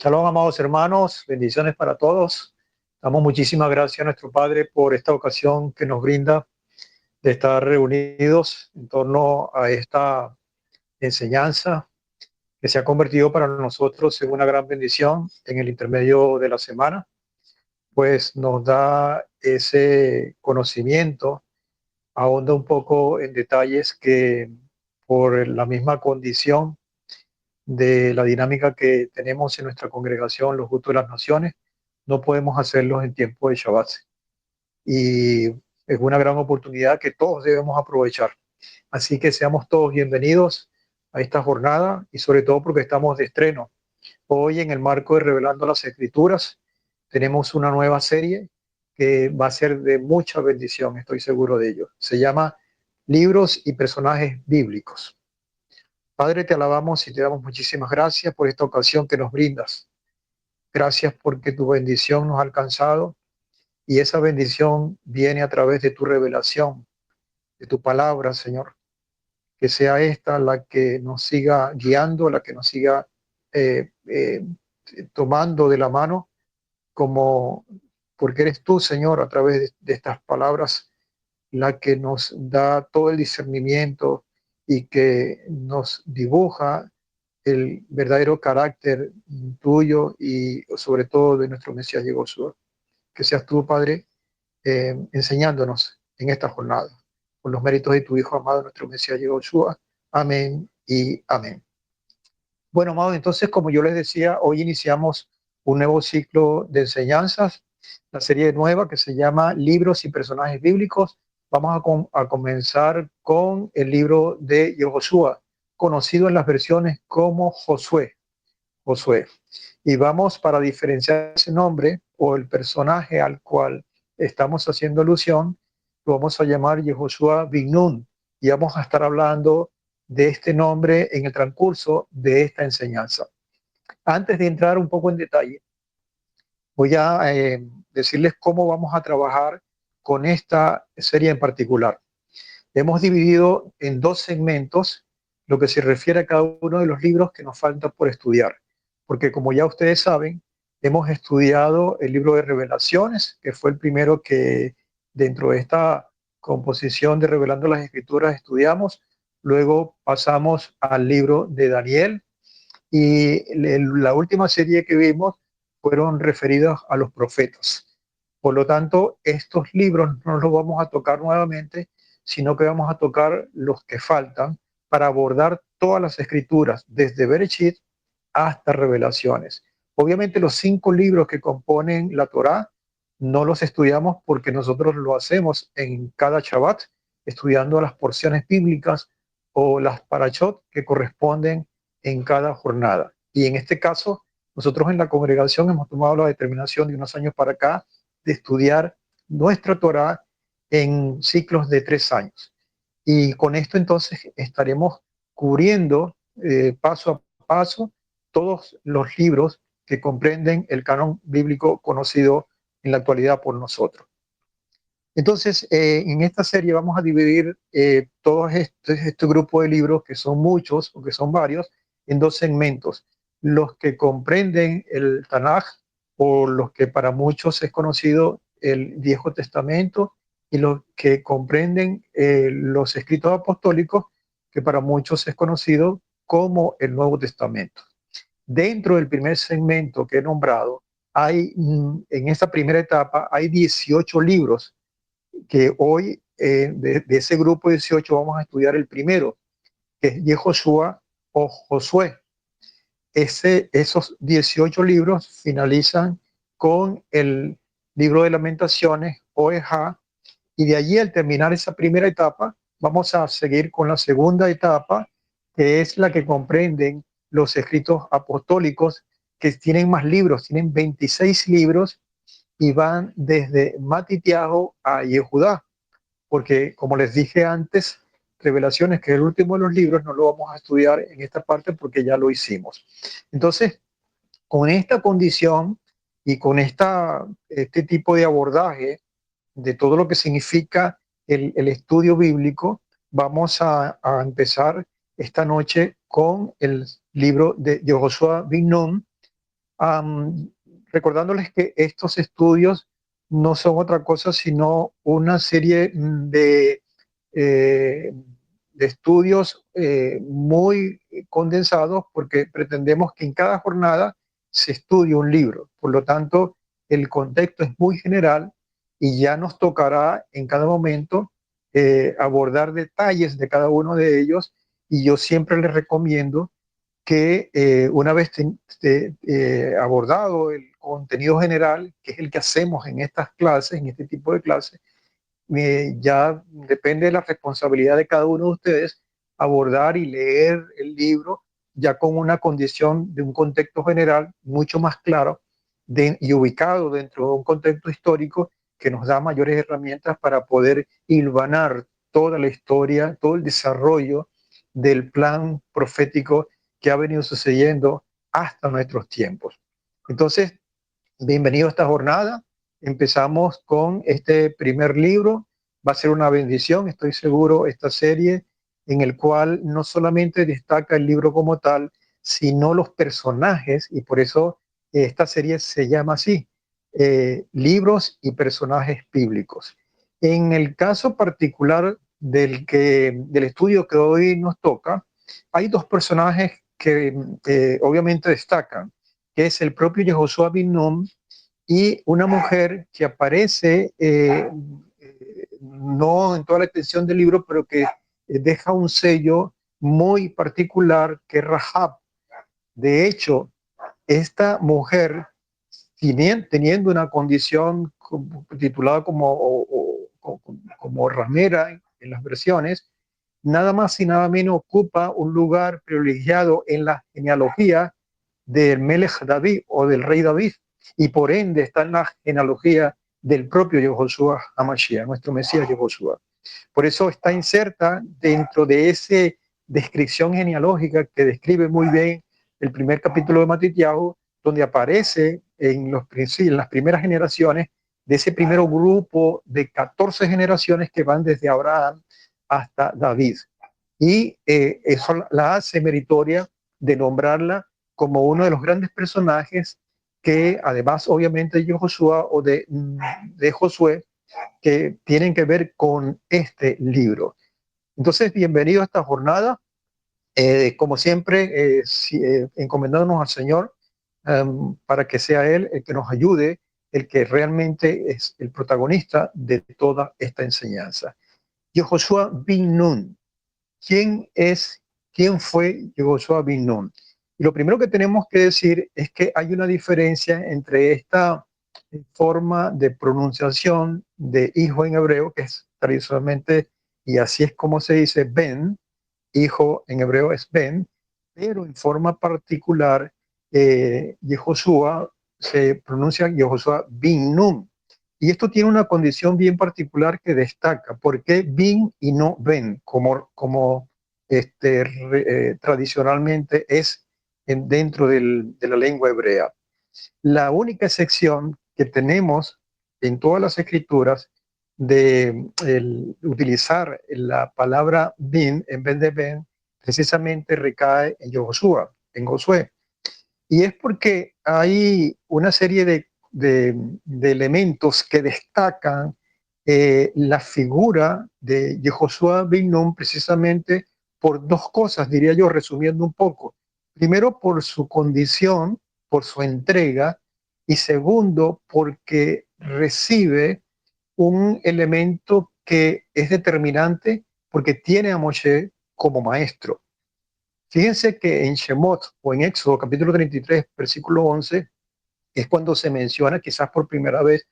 Shalom, amados hermanos, bendiciones para todos. Damos muchísimas gracias a nuestro Padre por esta ocasión que nos brinda de estar reunidos en torno a esta enseñanza que se ha convertido para nosotros en una gran bendición en el intermedio de la semana, pues nos da ese conocimiento, ahonda un poco en detalles que por la misma condición de la dinámica que tenemos en nuestra congregación, los Justos de las Naciones, no podemos hacerlos en tiempo de Shabbat. Y es una gran oportunidad que todos debemos aprovechar. Así que seamos todos bienvenidos a esta jornada y sobre todo porque estamos de estreno. Hoy en el marco de Revelando las Escrituras tenemos una nueva serie que va a ser de mucha bendición, estoy seguro de ello. Se llama Libros y Personajes Bíblicos. Padre, te alabamos y te damos muchísimas gracias por esta ocasión que nos brindas. Gracias porque tu bendición nos ha alcanzado y esa bendición viene a través de tu revelación, de tu palabra, Señor. Que sea esta la que nos siga guiando, la que nos siga eh, eh, tomando de la mano, como porque eres tú, Señor, a través de estas palabras, la que nos da todo el discernimiento y que nos dibuja el verdadero carácter tuyo y sobre todo de nuestro Mesías Yeshua. Que seas tú, Padre, enseñándonos en esta jornada, con los méritos de tu Hijo amado, nuestro Mesías Yeshua. Amén y amén. Bueno, amados, entonces, como yo les decía, hoy iniciamos un nuevo ciclo de enseñanzas, la serie nueva que se llama Libros y Personajes Bíblicos. Vamos a comenzar con el libro de Josué, conocido en las versiones como Josué. Josué. Y vamos, para diferenciar ese nombre o el personaje al cual estamos haciendo alusión, lo vamos a llamar Yehoshua bin Nun. Y vamos a estar hablando de este nombre en el transcurso de esta enseñanza. Antes de entrar un poco en detalle, voy a decirles cómo vamos a trabajar con esta serie en particular. Hemos dividido en dos segmentos lo que se refiere a cada uno de los libros que nos falta por estudiar. Porque como ya ustedes saben, hemos estudiado el libro de Revelaciones, que fue el primero que dentro de esta composición de Revelando las Escrituras estudiamos. Luego pasamos al libro de Daniel y la última serie que vimos fueron referidos a los profetas. Por lo tanto, estos libros no los vamos a tocar nuevamente, sino que vamos a tocar los que faltan para abordar todas las escrituras, desde Bereshit hasta Revelaciones. Obviamente los 5 libros que componen la Torá no los estudiamos porque nosotros lo hacemos en cada Shabbat, estudiando las porciones bíblicas o las parashot que corresponden en cada jornada. Y en este caso, nosotros en la congregación hemos tomado la determinación de unos años para acá de estudiar nuestra Torá en ciclos de 3 años. Y con esto entonces estaremos cubriendo paso a paso todos los libros que comprenden el canon bíblico conocido en la actualidad por nosotros. Entonces, en esta serie vamos a dividir todo este grupo de libros, que son muchos o que son varios, en 2 segmentos. Los que comprenden el Tanaj, o los que para muchos es conocido el Viejo Testamento, y los que comprenden los escritos apostólicos, que para muchos es conocido como el Nuevo Testamento. Dentro del primer segmento que he nombrado, en esta primera etapa, hay 18 libros que hoy de ese grupo de 18 vamos a estudiar el primero, que es Yehoshua o Josué. Esos 18 libros finalizan con el libro de Lamentaciones, Oejá, y de allí al terminar esa primera etapa, vamos a seguir con la segunda etapa, que es la que comprenden los escritos apostólicos, que tienen más libros, tienen 26 libros, y van desde Matitiajo a Yehudá, porque como les dije antes, Revelaciones, que es el último de los libros, no lo vamos a estudiar en esta parte porque ya lo hicimos. Entonces, con esta condición y con este tipo de abordaje de todo lo que significa el estudio bíblico, vamos a empezar esta noche con el libro de Josué bin Nun, Am, recordándoles que estos estudios no son otra cosa sino una serie eh, de estudios muy condensados, porque pretendemos que en cada jornada se estudie un libro. Por lo tanto, el contexto es muy general y ya nos tocará en cada momento abordar detalles de cada uno de ellos, y yo siempre les recomiendo que una vez abordado el contenido general, que es el que hacemos en estas clases, en este tipo de clases, ya depende de la responsabilidad de cada uno de ustedes abordar y leer el libro ya con una condición de un contexto general mucho más claro y ubicado dentro de un contexto histórico que nos da mayores herramientas para poder hilvanar toda la historia, todo el desarrollo del plan profético que ha venido sucediendo hasta nuestros tiempos. Entonces, bienvenido a esta jornada. Empezamos con este primer libro. Va a ser una bendición, estoy seguro, esta serie en el cual no solamente destaca el libro como tal, sino los personajes, y por eso esta serie se llama así, libros y personajes bíblicos. En el caso particular del estudio que hoy nos toca, hay dos personajes que obviamente destacan, que es el propio Yehoshua bin Nun y una mujer que aparece, no en toda la extensión del libro, pero que deja un sello muy particular, que es Rahab. De hecho, esta mujer, teniendo una condición titulada como ramera en las versiones, nada más y nada menos ocupa un lugar privilegiado en la genealogía del Melech David o del rey David, y por ende está en la genealogía del propio Yehoshua HaMashiach, nuestro Mesías Yehoshua. Por eso está inserta dentro de esa descripción genealógica que describe muy bien el primer capítulo de Matityahu, donde aparece en las primeras generaciones de ese primer grupo de 14 generaciones que van desde Abraham hasta David. Y eso la hace meritoria de nombrarla como uno de los grandes personajes que, además, obviamente, de Josué o de Josué, que tienen que ver con este libro. Entonces, bienvenido a esta jornada. Como siempre, encomendándonos al Señor, para que sea Él el que nos ayude, el que realmente es el protagonista de toda esta enseñanza. Yehoshua bin Nun. ¿Quién es, quién fue Yehoshua bin Nun? Y lo primero que tenemos que decir es que hay una diferencia entre esta forma de pronunciación de hijo en hebreo, que es tradicionalmente, y así es como se dice Ben, hijo en hebreo es Ben, pero en forma particular, Yehoshua se pronuncia Yehoshua bin Nun. Y esto tiene una condición bien particular que destaca. ¿Por qué bin y no ben? Como tradicionalmente es dentro de la lengua hebrea. La única excepción que tenemos en todas las escrituras de utilizar la palabra bin en vez de ben, precisamente recae en Josué. Y es porque hay una serie de elementos que destacan la figura de Yehoshua bin Nun, precisamente por dos cosas, diría yo, resumiendo un poco. Primero, por su condición, por su entrega, y segundo, porque recibe un elemento que es determinante, porque tiene a Moshe como maestro. Fíjense que en Shemot o en Éxodo capítulo 33, versículo 11, es cuando se menciona quizás por primera vez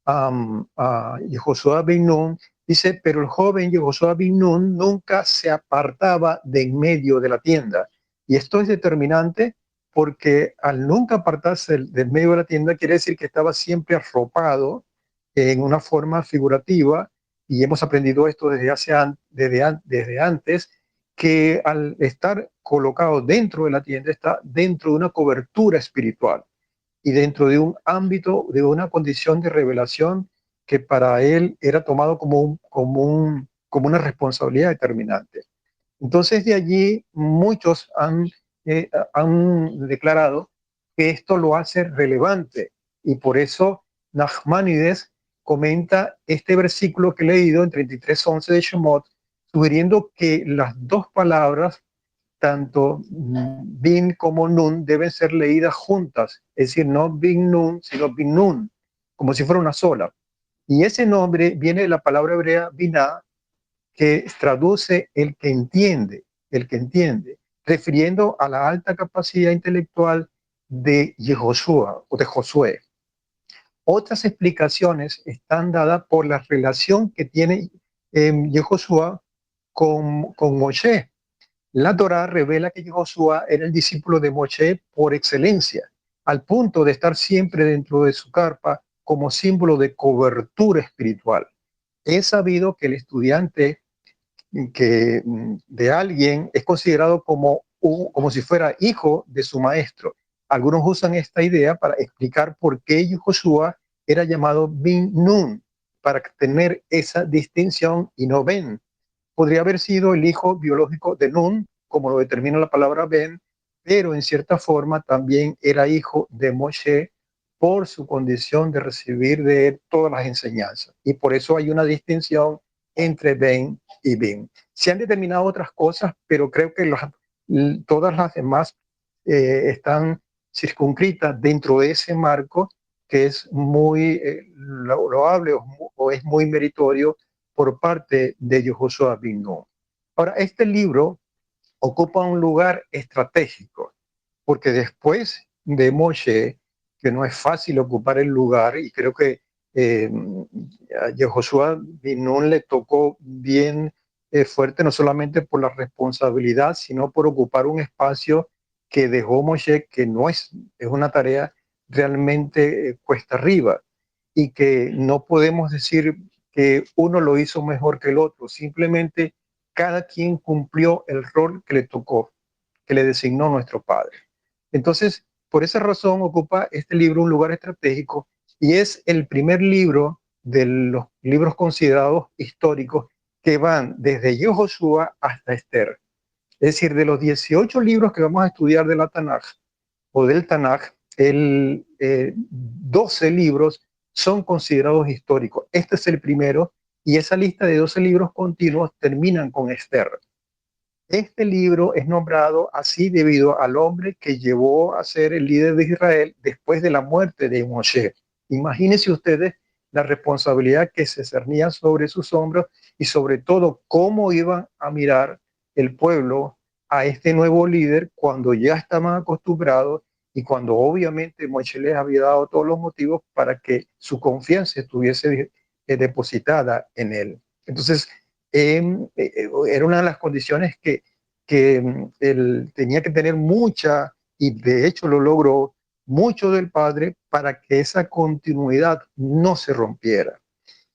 a Yehoshua bin Nun. Dice, pero el joven Yehoshua bin Nun nunca se apartaba de en medio de la tienda. Y esto es determinante porque al nunca apartarse del medio de la tienda quiere decir que estaba siempre arropado en una forma figurativa, y hemos aprendido esto desde antes, que al estar colocado dentro de la tienda está dentro de una cobertura espiritual y dentro de un ámbito, de una condición de revelación que para él era tomado como una responsabilidad determinante. Entonces de allí muchos han declarado que esto lo hace relevante. Y por eso Nachmanides comenta este versículo que he leído en 33:11 de Shemot, sugiriendo que las dos palabras, tanto bin como nun, deben ser leídas juntas, es decir, no bin nun, sino bin nun, como si fuera una sola. Y ese nombre viene de la palabra hebrea binah, que traduce el que entiende, refiriendo a la alta capacidad intelectual de Yehoshua o de Josué. Otras explicaciones están dadas por la relación que tiene Yehoshua con Moshe. La Torá revela que Yehoshua era el discípulo de Moshe por excelencia, al punto de estar siempre dentro de su carpa como símbolo de cobertura espiritual. Es sabido que el estudiante de alguien es considerado como si fuera hijo de su maestro. Algunos usan esta idea para explicar por qué Josué era llamado Bin Nun, para tener esa distinción y no Ben. Podría haber sido el hijo biológico de Nun, como lo determina la palabra Ben, pero en cierta forma también era hijo de Moshe por su condición de recibir de él todas las enseñanzas. Y por eso hay una distinción entre Ben y Bin. Se han determinado otras cosas, pero creo que todas las demás están circunscritas dentro de ese marco que es muy loable o es muy meritorio por parte de Yehoshua bin Nun. Ahora, este libro ocupa un lugar estratégico, porque después de Moshe, que no es fácil ocupar el lugar, y creo que a Yehoshua bin Nun le tocó bien fuerte, no solamente por la responsabilidad, sino por ocupar un espacio que dejó Moshe, que no es una tarea realmente cuesta arriba, y que no podemos decir que uno lo hizo mejor que el otro, simplemente cada quien cumplió el rol que le tocó, que le designó nuestro Padre. Entonces, por esa razón ocupa este libro un lugar estratégico y es el primer libro de los libros considerados históricos que van desde Yehoshua hasta Esther. Es decir, de los 18 libros que vamos a estudiar de la Tanaj o del Tanaj, 12 libros son considerados históricos. Este es el primero y esa lista de 12 libros continuos terminan con Esther. Este libro es nombrado así debido al hombre que llevó a ser el líder de Israel después de la muerte de Moshe. Imagínense ustedes la responsabilidad que se cernía sobre sus hombros y sobre todo cómo iban a mirar el pueblo a este nuevo líder cuando ya estaban acostumbrados y cuando obviamente Moshe les había dado todos los motivos para que su confianza estuviese depositada en él. Entonces, era una de las condiciones que él tenía que tener mucha, y de hecho lo logró, mucho del Padre para que esa continuidad no se rompiera.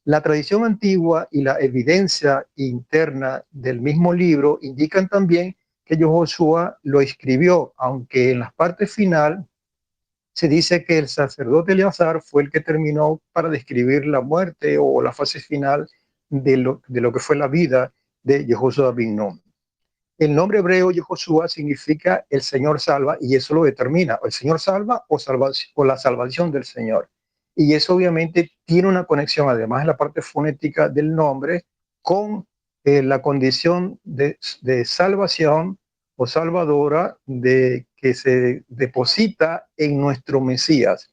La tradición antigua y la evidencia interna del mismo libro indican también que Yehoshua lo escribió, aunque en las partes final se dice que el sacerdote Eleazar fue el que terminó para describir la muerte o la fase final de lo que fue la vida de Yehoshua bin Nun. El nombre hebreo Yehoshua significa el Señor salva y eso lo determina, o el Señor salva o la salvación del Señor. Y eso obviamente tiene una conexión, además de la parte fonética del nombre, con la condición de salvación o salvadora que se deposita en nuestro Mesías.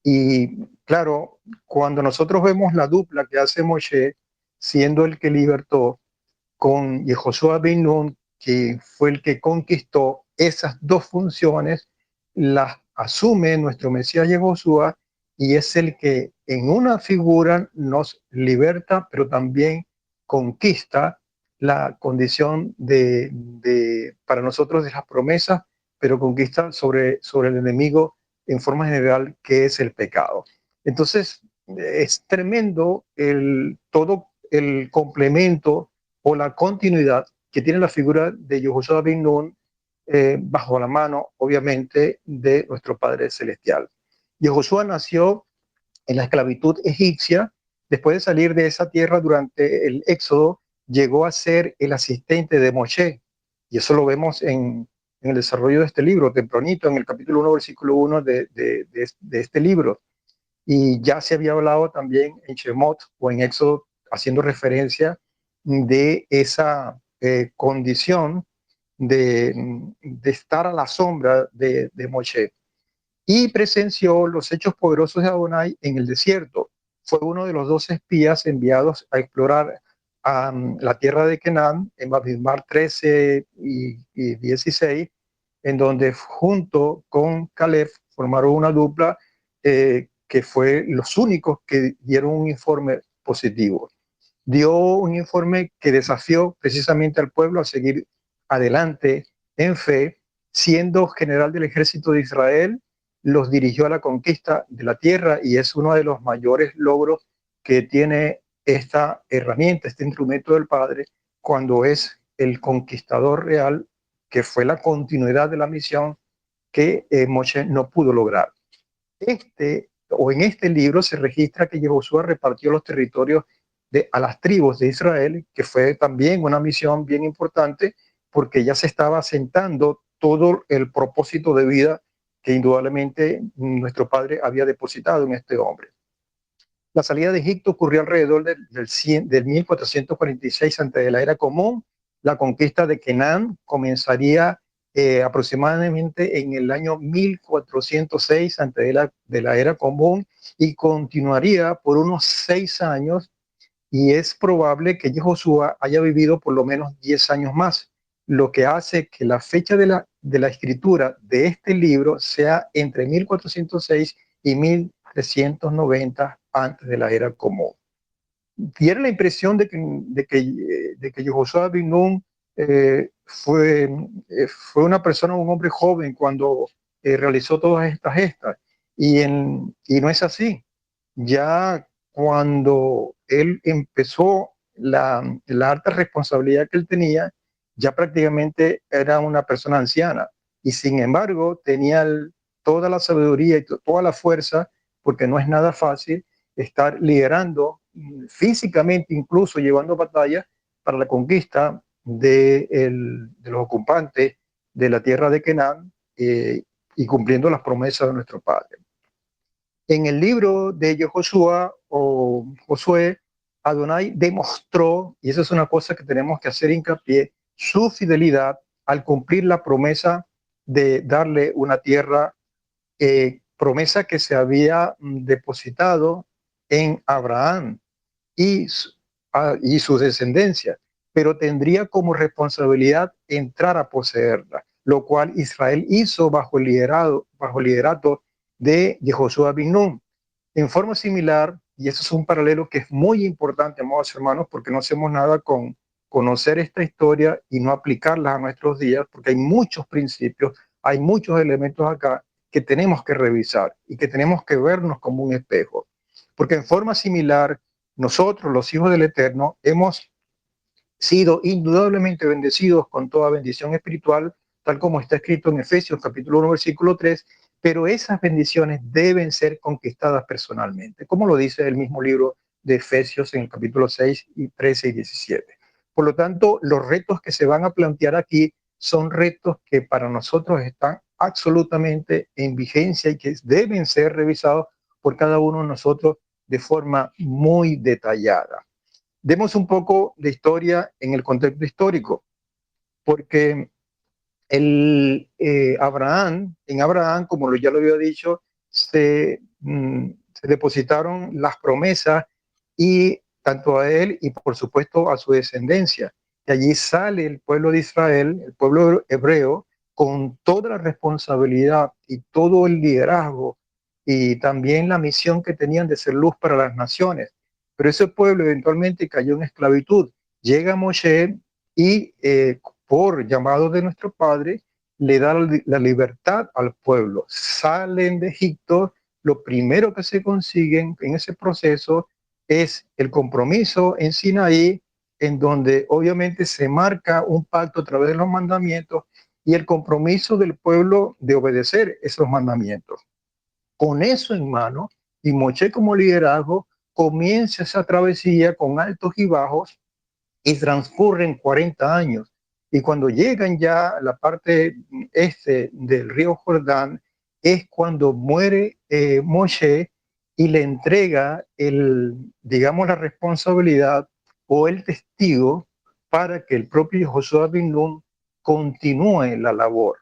Y claro, cuando nosotros vemos la dupla que hace Moshe, siendo el que libertó, con Yehoshua bin Nun, que fue el que conquistó esas dos funciones, las asume nuestro Mesías Yehoshua y es el que en una figura nos liberta, pero también conquista la condición para nosotros de las promesas, pero conquista sobre el enemigo en forma general, que es el pecado. Entonces, es tremendo todo el complemento o la continuidad que tiene la figura de Yehoshua bin Nun bajo la mano, obviamente, de nuestro Padre Celestial. Yehoshua nació en la esclavitud egipcia. Después de salir de esa tierra durante el Éxodo, llegó a ser el asistente de Moshe. Y eso lo vemos en en el desarrollo de este libro, tempranito, en el capítulo 1, versículo 1 de este libro. Y ya se había hablado también en Shemot o en Éxodo, haciendo referencia de esa condición de estar a la sombra de Moshe. Y presenció los hechos poderosos de Adonai en el desierto. Fue uno de los 12 espías enviados a explorar la tierra de Canaán en Bamidbar 13 y 16, en donde junto con Caleb formaron una dupla que fue los únicos que dieron un informe positivo. Dio un informe que desafió precisamente al pueblo a seguir adelante en fe. Siendo general del ejército de Israel, los dirigió a la conquista de la tierra, y es uno de los mayores logros que tiene esta herramienta, este instrumento del Padre, cuando es el conquistador real, que fue la continuidad de la misión que Moshe no pudo lograr. En este libro se registra que Josué repartió los territorios a las tribus de Israel, que fue también una misión bien importante, porque ya se estaba asentando todo el propósito de vida que indudablemente nuestro Padre había depositado en este hombre. La salida de Egipto ocurrió alrededor del 1446 antes de la era común. La conquista de Canaán comenzaría aproximadamente en el año 1406 antes de la era común, y continuaría por unos 6 años, y es probable que Josué haya vivido por lo menos 10 años más, lo que hace que la fecha de la escritura de este libro sea entre 1406 y 1390 antes de la era común. Tiene la impresión de que Josué bin Nun fue una persona, un hombre joven cuando realizó todas estas gestas, y no es así. Ya cuando él empezó la alta responsabilidad que él tenía, ya prácticamente era una persona anciana, y sin embargo tenía toda la sabiduría y toda la fuerza, porque no es nada fácil estar liderando físicamente, incluso llevando batallas para la conquista de los ocupantes de la tierra de Canaán, y cumpliendo las promesas de nuestro Padre. En el libro de Josué o Josué, Adonai demostró, y eso es una cosa que tenemos que hacer hincapié, su fidelidad al cumplir la promesa de darle una tierra, promesa que se había depositado en Abraham y, y su descendencia, pero tendría como responsabilidad entrar a poseerla, lo cual Israel hizo bajo el liderato de Josué bin Nun. En forma similar, y eso es un paralelo que es muy importante, amados hermanos, porque no hacemos nada con conocer esta historia y no aplicarla a nuestros días, porque hay muchos principios, hay muchos elementos acá que tenemos que revisar y que tenemos que vernos como un espejo. Porque en forma similar, nosotros, los hijos del Eterno, hemos sido indudablemente bendecidos con toda bendición espiritual, tal como está escrito en Efesios capítulo 1, versículo 3, pero esas bendiciones deben ser conquistadas personalmente, como lo dice el mismo libro de Efesios en el capítulo 6, y 13 y 17. Por lo tanto, los retos que se van a plantear aquí son retos que para nosotros están absolutamente en vigencia y que deben ser revisados por cada uno de nosotros de forma muy detallada. Demos un poco de historia en el contexto histórico, porque en Abraham, como ya lo había dicho, se depositaron las promesas, y tanto a él y por supuesto a su descendencia. Y allí sale el pueblo de Israel, el pueblo hebreo, con toda la responsabilidad y todo el liderazgo, y también la misión que tenían de ser luz para las naciones. Pero ese pueblo eventualmente cayó en esclavitud. Llega Moshe y por llamado de nuestro Padre, le da la libertad al pueblo. Salen de Egipto, lo primero que se consiguen en ese proceso es el compromiso en Sinaí, en donde obviamente se marca un pacto a través de los mandamientos y el compromiso del pueblo de obedecer esos mandamientos. Con eso en mano, y Moshe como liderazgo, comienza esa travesía con altos y bajos, y transcurren 40 años. Y cuando llegan ya a la parte este del río Jordán, es cuando muere Moshe y le entrega digamos, la responsabilidad o el testigo para que el propio Josué bin Nun continúe la labor.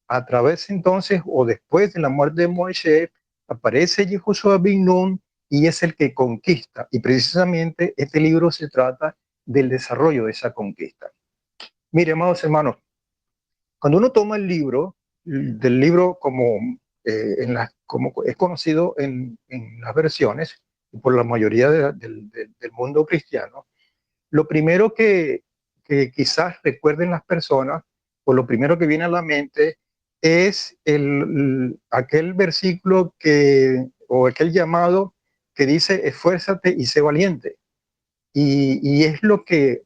A través entonces o después de la muerte de Moisés, aparece Josué bin Nun y es el que conquista. Y precisamente este libro se trata del desarrollo de esa conquista. Mire, amados hermanos, cuando uno toma el libro, del libro como es conocido en las versiones, por la mayoría del mundo cristiano, lo primero que quizás recuerden las personas, o lo primero que viene a la mente, es aquel versículo o aquel llamado que dice, esfuérzate y sé valiente. Y es lo que,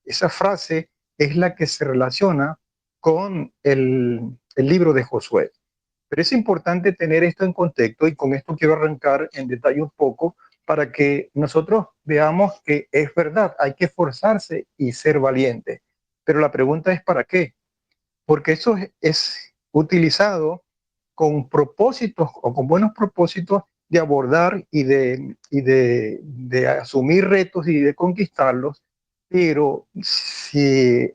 esa frase es la que se relaciona con el libro de Josué. Pero es importante tener esto en contexto y con esto quiero arrancar en detalle un poco para que nosotros veamos que es verdad, hay que esforzarse y ser valiente. Pero la pregunta es ¿para qué? Porque eso es utilizado con propósitos o con buenos propósitos de abordar y de asumir retos y de conquistarlos, pero si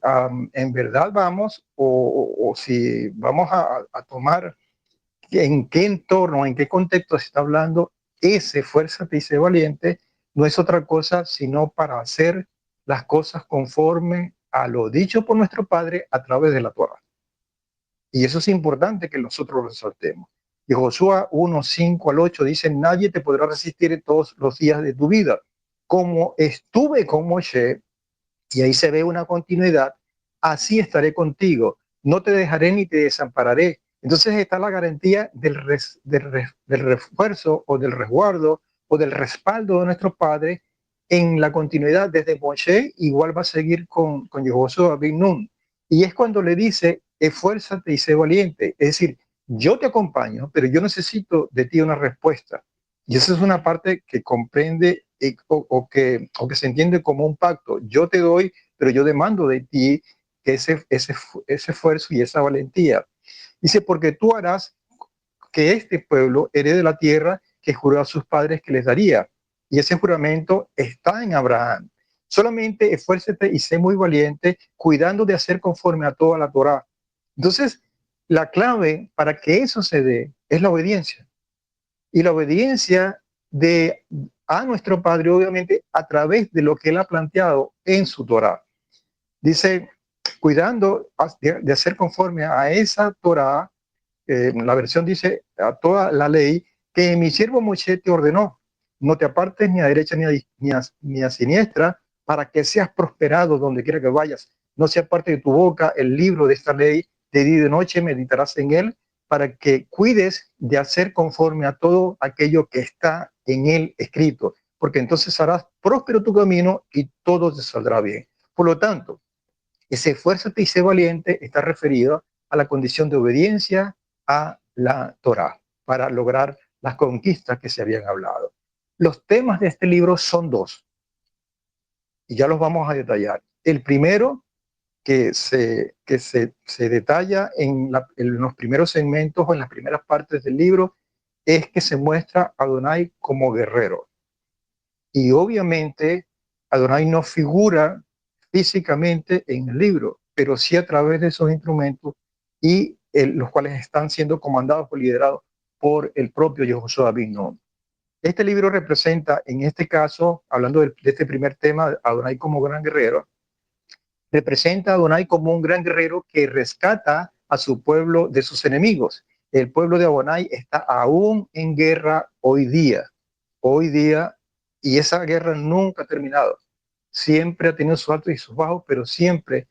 en verdad vamos o si vamos a tomar en qué entorno, en qué contexto se está hablando, ese fuérzate y sé valiente no es otra cosa sino para hacer las cosas conforme a lo dicho por nuestro Padre a través de la Torah. Y eso es importante que nosotros lo resaltemos. Y Josué 1, 5 al 8 dice, nadie te podrá resistir en todos los días de tu vida. Como estuve con Moshe, y ahí se ve una continuidad, así estaré contigo. No te dejaré ni te desampararé. Entonces está la garantía del refuerzo o del resguardo o del respaldo de nuestro Padre en la continuidad desde Moshe, igual va a seguir con Josué bin Nun. Y es cuando le dice, esfuérzate y sé valiente. Es decir, yo te acompaño, pero yo necesito de ti una respuesta. Y esa es una parte que comprende o que se entiende como un pacto. Yo te doy, pero yo demando de ti que ese esfuerzo y esa valentía. Dice, porque tú harás que este pueblo herede la tierra que juró a sus padres que les daría. Y ese juramento está en Abraham. Solamente esfuérzate y sé muy valiente, cuidando de hacer conforme a toda la Torá. Entonces, la clave para que eso se dé es la obediencia. Y la obediencia a nuestro Padre, obviamente, a través de lo que Él ha planteado en su Torá. Dice, cuidando de hacer conforme a esa Torá, la versión dice, a toda la ley que mi siervo Moisés te ordenó. No te apartes ni a derecha ni a siniestra, para que seas prosperado donde quiera que vayas. No se aparte de tu boca el libro de esta ley, de día y de noche meditarás en él, para que cuides de hacer conforme a todo aquello que está en él escrito, porque entonces harás próspero tu camino y todo te saldrá bien. Por lo tanto, ese esfuérzate y sé valiente está referido a la condición de obediencia a la Torá para lograr las conquistas que se habían hablado. Los temas de este libro son dos y ya los vamos a detallar. El primero que se detalla en los primeros segmentos o en las primeras partes del libro es que se muestra a Adonai como guerrero. Y obviamente Adonai no figura físicamente en el libro, pero sí a través de esos instrumentos y los cuales están siendo comandados o liderados por el propio Yehoshua bin Nun. Este libro representa, en este caso, hablando de este primer tema, Adonai como gran guerrero, representa a Adonai como un gran guerrero que rescata a su pueblo de sus enemigos. El pueblo de Adonai está aún en guerra hoy día, y esa guerra nunca ha terminado. Siempre ha tenido sus altos y sus bajos, pero siempre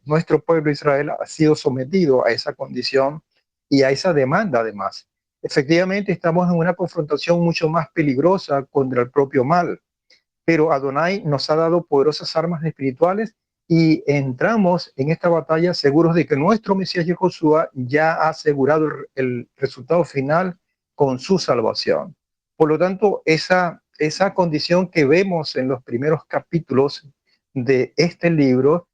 nuestro pueblo Israel ha sido sometido a esa condición y a esa demanda además. Efectivamente, estamos en una confrontación mucho más peligrosa contra el propio mal, pero Adonai nos ha dado poderosas armas espirituales y entramos en esta batalla seguros de que nuestro Mesías Yehoshua ya ha asegurado el resultado final con su salvación. Por lo tanto, esa condición que vemos en los primeros capítulos de este libro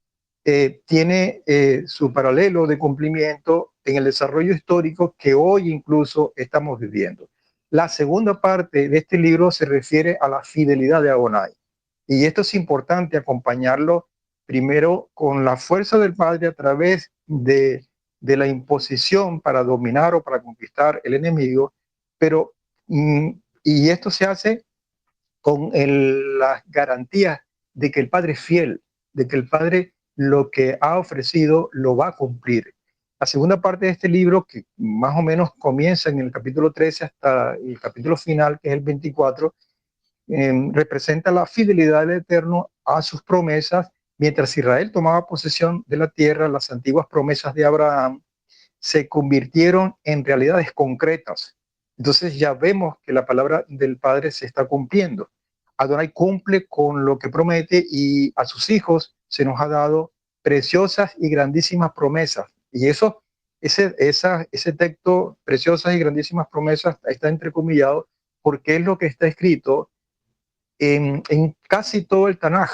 tiene su paralelo de cumplimiento en el desarrollo histórico que hoy incluso estamos viviendo. La segunda parte de este libro se refiere a la fidelidad de Adonai. Y esto es importante acompañarlo primero con la fuerza del Padre a través de la imposición para dominar o para conquistar el enemigo, pero y esto se hace con las garantías de que el Padre es fiel, de que el Padre lo que ha ofrecido lo va a cumplir. La segunda parte de este libro, que más o menos comienza en el capítulo 13 hasta el capítulo final, que es el 24, representa la fidelidad del Eterno a sus promesas. Mientras Israel tomaba posesión de la tierra, las antiguas promesas de Abraham se convirtieron en realidades concretas. Entonces ya vemos que la palabra del Padre se está cumpliendo. Adonai cumple con lo que promete y a sus hijos se nos ha dado preciosas y grandísimas promesas. Y ese texto, preciosas y grandísimas promesas, está entrecomillado porque es lo que está escrito en casi todo el Tanaj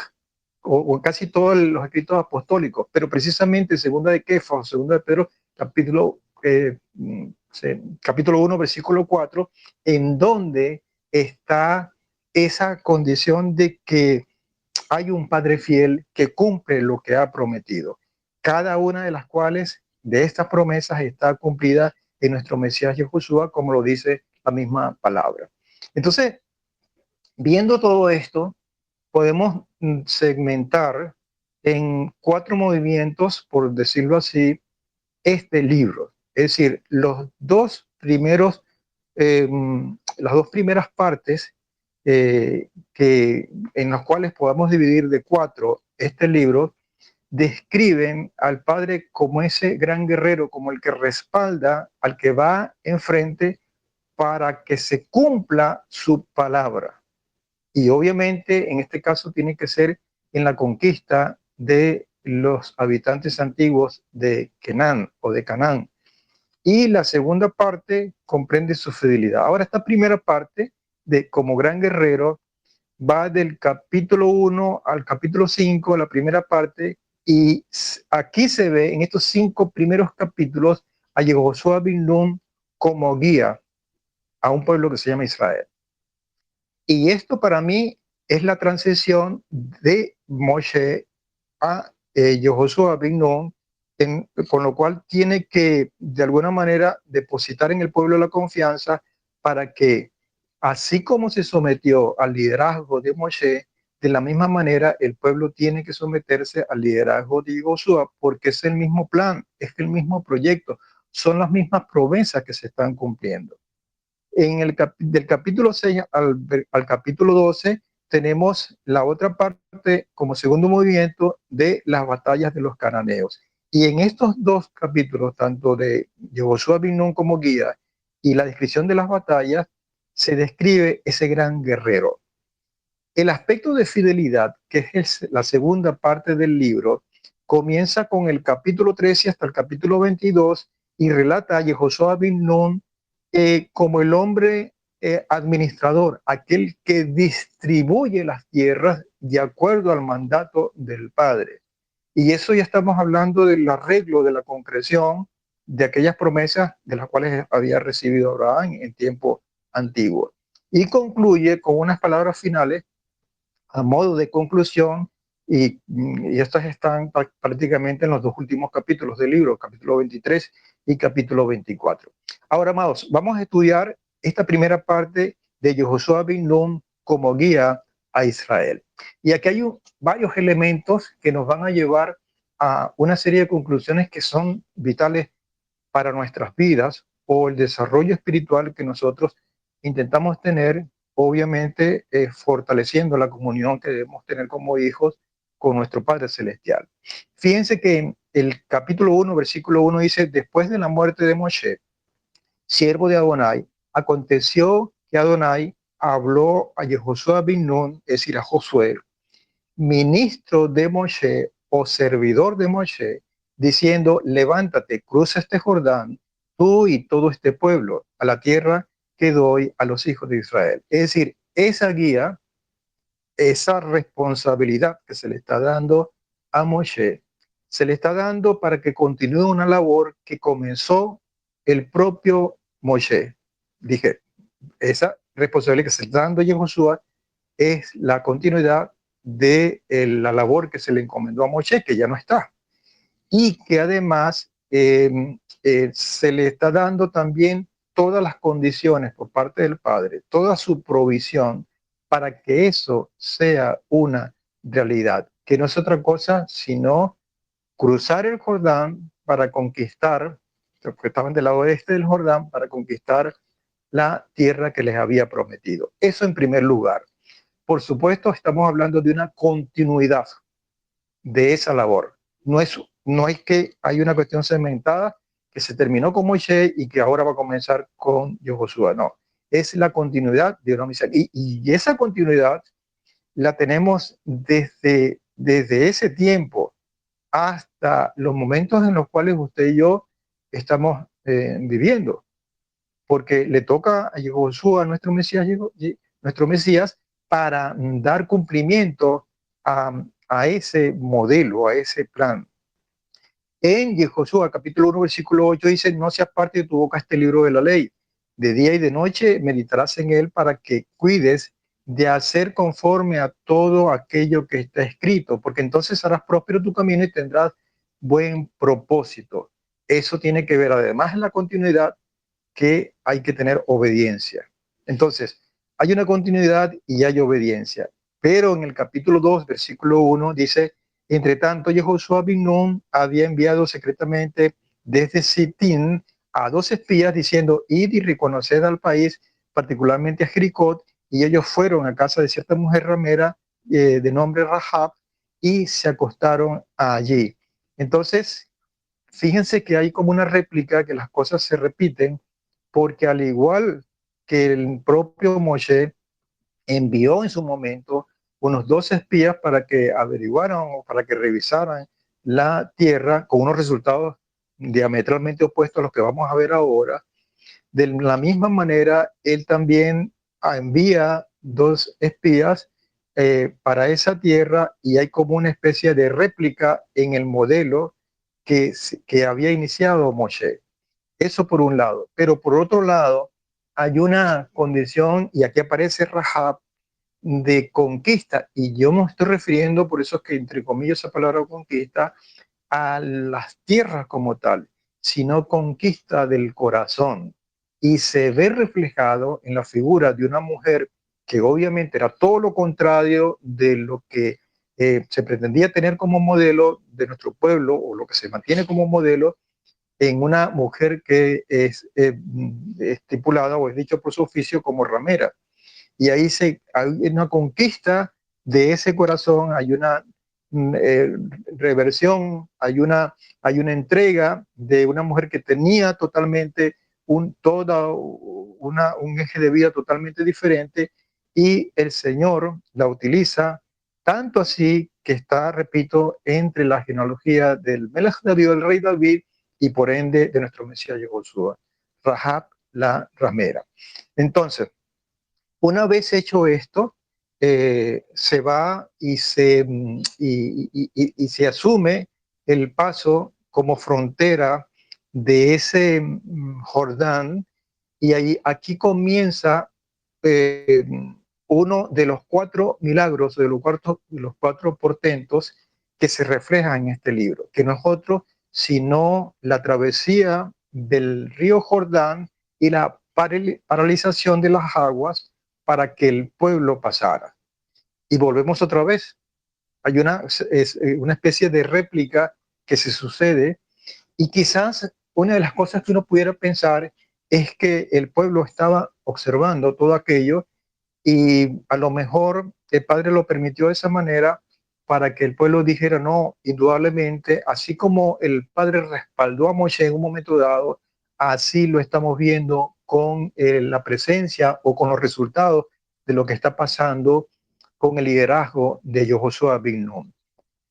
o en casi todos los escritos apostólicos, pero precisamente segunda de Kefa o segunda de Pedro, capítulo 1, versículo 4, en donde está esa condición de que hay un Padre fiel que cumple lo que ha prometido, cada una de las cuales de estas promesas está cumplida en nuestro Mesías Yahushua, como lo dice la misma palabra. Entonces, viendo todo esto, podemos segmentar en 4 movimientos, por decirlo así, este libro. Es decir, las dos primeras partes en las cuales podamos dividir de 4 este libro, describen al Padre como ese gran guerrero, como el que respalda al que va enfrente para que se cumpla su palabra. Y obviamente en este caso tiene que ser en la conquista de los habitantes antiguos de Canaán o de Canaán. Y la segunda parte comprende su fidelidad. Ahora, esta primera parte de como gran guerrero va del capítulo 1 al capítulo 5, la primera parte, y aquí se ve en estos 5 primeros capítulos a Yehoshua bin Nun como guía a un pueblo que se llama Israel. Y esto para mí es la transición de Moshe a Yehoshua bin Nun, con lo cual tiene que de alguna manera depositar en el pueblo la confianza para que, así como se sometió al liderazgo de Moshe, de la misma manera el pueblo tiene que someterse al liderazgo de Yehoshua, porque es el mismo plan, es el mismo proyecto, son las mismas promesas que se están cumpliendo. Del capítulo 6 al capítulo 12 tenemos la otra parte como segundo movimiento de las batallas de los cananeos. Y en estos 2 capítulos, tanto de Yehoshua bin Nun como guía y la descripción de las batallas, se describe ese gran guerrero. El aspecto de fidelidad, que es la segunda parte del libro, comienza con el capítulo 13 hasta el capítulo 22 y relata a Yehoshua bin Nun como el hombre administrador, aquel que distribuye las tierras de acuerdo al mandato del Padre. Y eso ya estamos hablando del arreglo, de la concreción de aquellas promesas de las cuales había recibido Abraham en tiempo antiguo. Y concluye con unas palabras finales a modo de conclusión, y estas están prácticamente en los 2 últimos capítulos del libro, capítulo 23 y capítulo 24. Ahora, amados, vamos a estudiar esta primera parte de Yehoshua bin Nun como guía a Israel. Y aquí hay varios elementos que nos van a llevar a una serie de conclusiones que son vitales para nuestras vidas o el desarrollo espiritual que nosotros intentamos tener, obviamente fortaleciendo la comunión que debemos tener como hijos con nuestro Padre Celestial. Fíjense que en el capítulo 1, versículo 1 dice, después de la muerte de Moshe, siervo de Adonai, aconteció que Adonai habló a Yehoshua bin Nun, es decir, a Josué, ministro de Moshe o servidor de Moshe, diciendo, levántate, cruza este Jordán, tú y todo este pueblo, a la tierra que doy a los hijos de Israel. Es decir, esa guía, esa responsabilidad que se le está dando a Moshe, se le está dando para que continúe una labor que comenzó el propio Moshe. Dije, esa responsabilidad que se le está dando a Yehoshua es la continuidad de la labor que se le encomendó a Moshe, que ya no está. Y que además se le está dando también todas las condiciones por parte del Padre, toda su provisión para que eso sea una realidad, que no es otra cosa sino cruzar el Jordán para conquistar, porque estaban del lado este del Jordán, para conquistar la tierra que les había prometido. Eso en primer lugar. Por supuesto, estamos hablando de una continuidad de esa labor. No es que hay una cuestión segmentada que se terminó con Moisés y que ahora va a comenzar con Josué. No, es la continuidad de una misión. Y esa continuidad la tenemos desde ese tiempo hasta los momentos en los cuales usted y yo estamos viviendo, porque le toca a Josué, nuestro Mesías, para dar cumplimiento a ese modelo, a ese plan. En Josué capítulo 1, versículo 8 dice, no se aparte de tu boca este libro de la ley. De día y de noche meditarás en él para que cuides de hacer conforme a todo aquello que está escrito, porque entonces harás próspero tu camino y tendrás buen propósito. Eso tiene que ver además en la continuidad que hay que tener obediencia. Entonces, hay una continuidad y hay obediencia. Pero en el capítulo 2, versículo 1 dice, entre tanto, Yehoshua bin Nun había enviado secretamente desde Sittim a 2 espías diciendo, id y reconoced al país, particularmente a Jericó, y ellos fueron a casa de cierta mujer ramera de nombre Rahab y se acostaron allí. Entonces, fíjense que hay como una réplica, que las cosas se repiten, porque al igual que el propio Moshe envió en su momento unos 12 espías para que averiguaran o para que revisaran la tierra con unos resultados diametralmente opuestos a los que vamos a ver ahora. De la misma manera, él también envía 2 espías para esa tierra y hay como una especie de réplica en el modelo que había iniciado Moshe. Eso por un lado. Pero por otro lado, hay una condición, y aquí aparece Rahab, de conquista. Y yo me estoy refiriendo, por eso es que entre comillas esa palabra conquista, a las tierras como tal, sino conquista del corazón. Y se ve reflejado en la figura de una mujer que obviamente era todo lo contrario de lo que se pretendía tener como modelo de nuestro pueblo, o lo que se mantiene como modelo en una mujer que es estipulada o es dicho por su oficio como ramera. Y ahí hay una conquista de ese corazón, hay una reversión, hay una entrega de una mujer que tenía totalmente un eje de vida totalmente diferente, y el Señor la utiliza tanto así que está, repito, entre la genealogía del Melech David, del rey David, y por ende de nuestro Mesías Yehoshua, Rahab la ramera. Entonces, una vez hecho esto, se va y se asume el paso como frontera de ese Jordán, y aquí comienza eh, uno de los 4 milagros, de los cuatro portentos que se reflejan en este libro, que no es otro sino la travesía del río Jordán y la paralización de las aguas para que el pueblo pasara. Y volvemos otra vez. Hay una especie de réplica que se sucede, y quizás una de las cosas que uno pudiera pensar es que el pueblo estaba observando todo aquello, y a lo mejor el Padre lo permitió de esa manera para que el pueblo dijera, no, indudablemente, así como el Padre respaldó a Moisés en un momento dado, así lo estamos viendo con la presencia o con los resultados de lo que está pasando con el liderazgo de Josué bin Nun.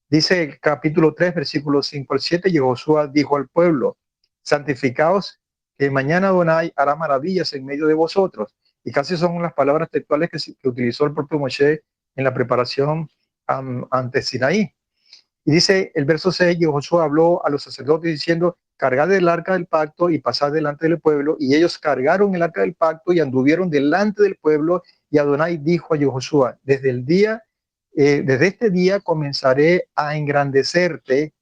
Dice el capítulo 3, versículos 5 al 7, Josué dijo al pueblo, santificaos, que mañana Adonai hará maravillas en medio de vosotros. Y casi son las palabras textuales que utilizó el propio Moshe en la preparación ante Sinaí. Y dice el verso 6, que Josué habló a los sacerdotes diciendo, cargad el arca del pacto y pasad delante del pueblo. Y ellos cargaron el arca del pacto y anduvieron delante del pueblo. Y Adonai dijo a Josué, desde este día comenzaré a engrandecerte.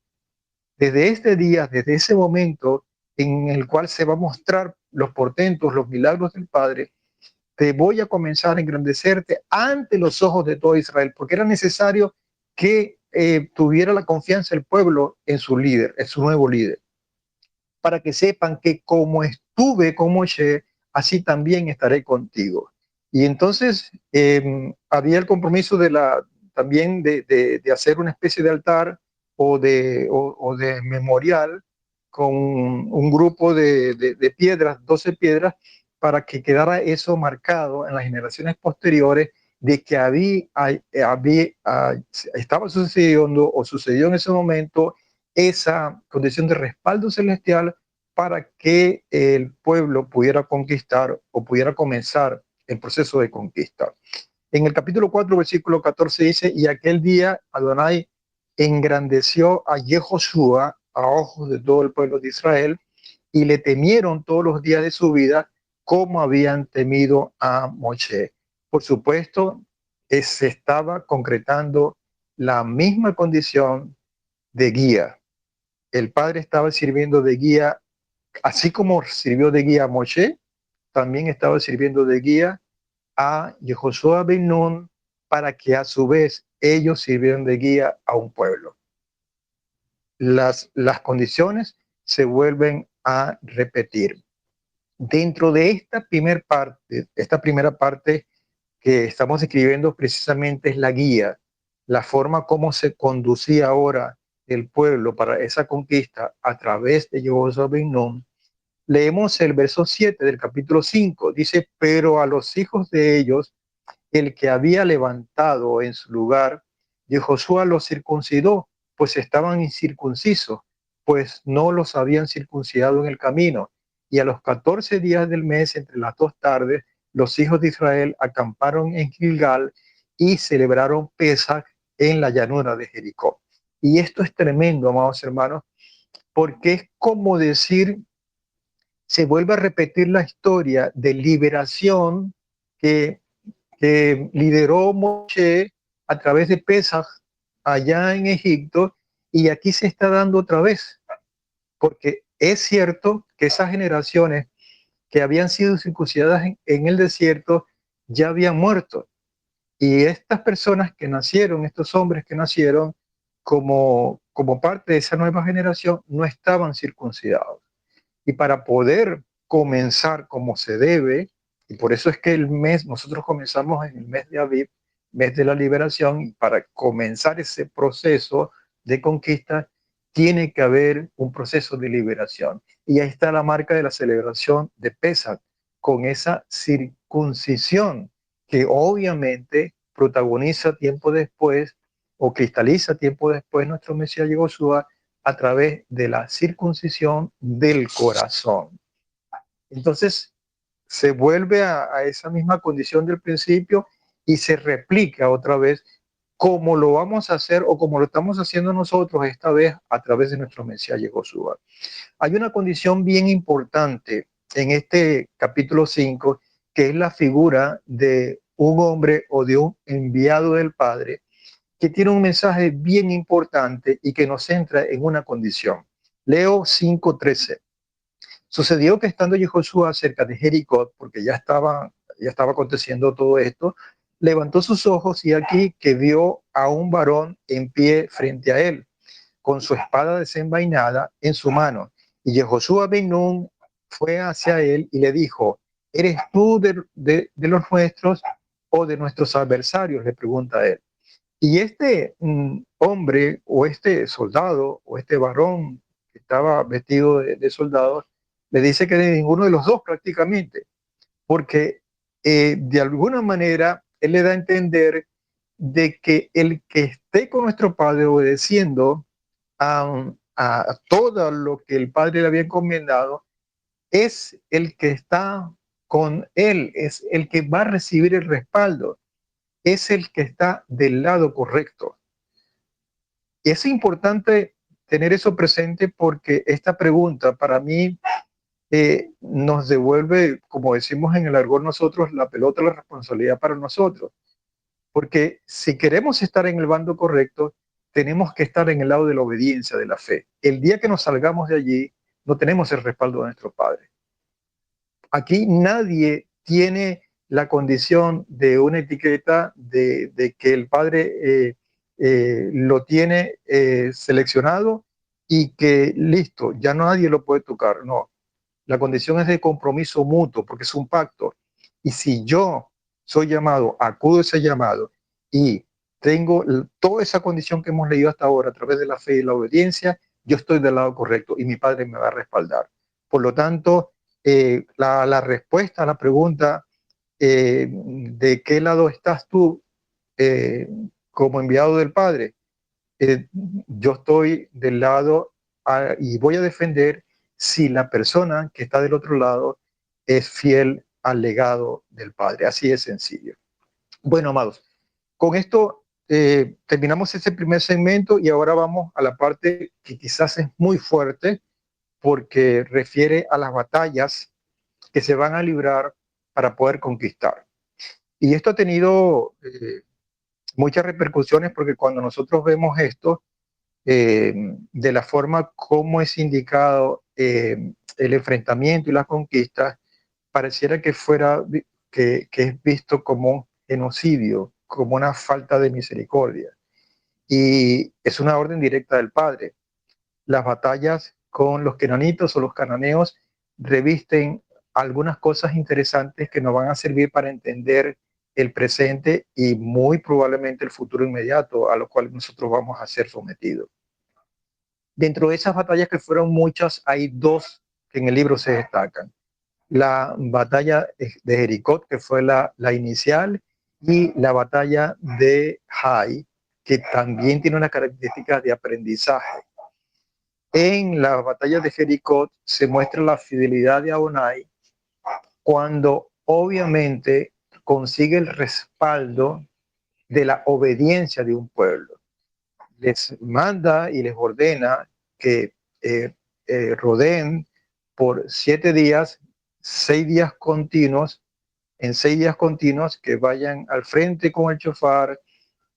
Desde este día, desde ese momento en el cual se va a mostrar los portentos, los milagros del Padre, te voy a comenzar a engrandecerte ante los ojos de todo Israel, porque era necesario que tuviera la confianza el pueblo en su líder, en su nuevo líder, para que sepan que como estuve con Moshe, así también estaré contigo. Y entonces había el compromiso también de hacer una especie de altar o de memorial con un grupo de piedras, 12 piedras, para que quedara eso marcado en las generaciones posteriores de que estaba sucediendo o sucedió en ese momento esa condición de respaldo celestial para que el pueblo pudiera conquistar o pudiera comenzar el proceso de conquista. En el capítulo 4, versículo 14 dice, y aquel día Adonai engrandeció a Jehoshua a ojos de todo el pueblo de Israel y le temieron todos los días de su vida como habían temido a Moshe. Por supuesto, se estaba concretando la misma condición de guía. El Padre estaba sirviendo de guía, así como sirvió de guía a Moshe, también estaba sirviendo de guía a Yehoshua ben Nun para que a su vez ellos sirvieran de guía a un pueblo. Las condiciones se vuelven a repetir. Dentro de esta primera parte que estamos escribiendo precisamente es la guía, la forma como se conducía ahora el pueblo para esa conquista a través de Yehoshua ben Nun. Leemos el verso 7 del capítulo 5, dice, pero a los hijos de ellos, el que había levantado en su lugar, Josué los circuncidó, pues estaban incircuncisos, pues no los habían circuncidado en el camino. Y a los 14 días del mes, entre las 2 tardes, los hijos de Israel acamparon en Gilgal y celebraron Pesach en la llanura de Jericó. Y esto es tremendo, amados hermanos, porque es como decir, se vuelve a repetir la historia de liberación que lideró Moshe a través de Pesach allá en Egipto, y aquí se está dando otra vez, porque es cierto que esas generaciones que habían sido circuncidadas en el desierto ya habían muerto, y estas personas que nacieron, estos hombres que nacieron como parte de esa nueva generación, no estaban circuncidados. Y para poder comenzar como se debe, y por eso es que nosotros comenzamos en el mes de Aviv, mes de la liberación, y para comenzar ese proceso de conquista, tiene que haber un proceso de liberación. Y ahí está la marca de la celebración de Pesach, con esa circuncisión que obviamente protagoniza tiempo después o cristaliza tiempo después nuestro Mesías Josué a través de la circuncisión del corazón. Entonces, se vuelve a esa misma condición del principio y se replica otra vez como lo vamos a hacer o como lo estamos haciendo nosotros esta vez a través de nuestro Mesías Josué. Hay una condición bien importante en este capítulo 5, que es la figura de un hombre o de un enviado del Padre, que tiene un mensaje bien importante y que nos centra en una condición. Leo 5:13. Sucedió que estando Josué cerca de Jericó, porque ya estaba aconteciendo todo esto, levantó sus ojos y aquí que vio a un varón en pie frente a él, con su espada desenvainada en su mano. Y Josué ben Nun fue hacia él y le dijo, ¿eres tú de los nuestros o de nuestros adversarios? Le pregunta a él. Y este hombre o este soldado o este varón que estaba vestido de soldado le dice que de ninguno de los dos prácticamente, porque de alguna manera él le da a entender de que el que esté con nuestro Padre obedeciendo a todo lo que el Padre le había encomendado es el que está con él, es el que va a recibir el respaldo, es el que está del lado correcto. es importante tener eso presente porque esta pregunta para mí nos devuelve, como decimos en el argot nosotros, la pelota, la responsabilidad para nosotros. Porque si queremos estar en el bando correcto, tenemos que estar en el lado de la obediencia, de la fe. El día que nos salgamos de allí, no tenemos el respaldo de nuestro Padre. Aquí nadie tiene la condición de una etiqueta de que el Padre lo tiene seleccionado y que listo, ya nadie lo puede tocar. No, la condición es de compromiso mutuo porque es un pacto. Y si yo soy llamado, acudo a ese llamado y tengo toda esa condición que hemos leído hasta ahora a través de la fe y la obediencia, yo estoy del lado correcto y mi Padre me va a respaldar. Por lo tanto, la respuesta a la pregunta de qué lado estás tú eh, como enviado del Padre, yo estoy del lado y voy a defender si la persona que está del otro lado es fiel al legado del Padre. Así de sencillo. Bueno, amados, con esto terminamos ese primer segmento y ahora vamos a la parte que quizás es muy fuerte porque refiere a las batallas que se van a librar para poder conquistar. Y esto ha tenido muchas repercusiones porque cuando nosotros vemos esto, de la forma como es indicado el enfrentamiento y las conquistas, pareciera que fuera que es visto como un genocidio, como una falta de misericordia. Y es una orden directa del Padre. Las batallas con los kenanitos o los cananeos revisten algunas cosas interesantes que nos van a servir para entender el presente y muy probablemente el futuro inmediato a lo cual nosotros vamos a ser sometidos. Dentro de esas batallas que fueron muchas, hay dos que en el libro se destacan. La batalla de Jericó, que fue la inicial, y la batalla de Hai, que también tiene unas características de aprendizaje. En la batalla de Jericó se muestra la fidelidad de Adonai cuando obviamente consigue el respaldo de la obediencia de un pueblo. Les manda y les ordena que rodeen por 7 días, 6 días continuos, en 6 días continuos que vayan al frente con el chofar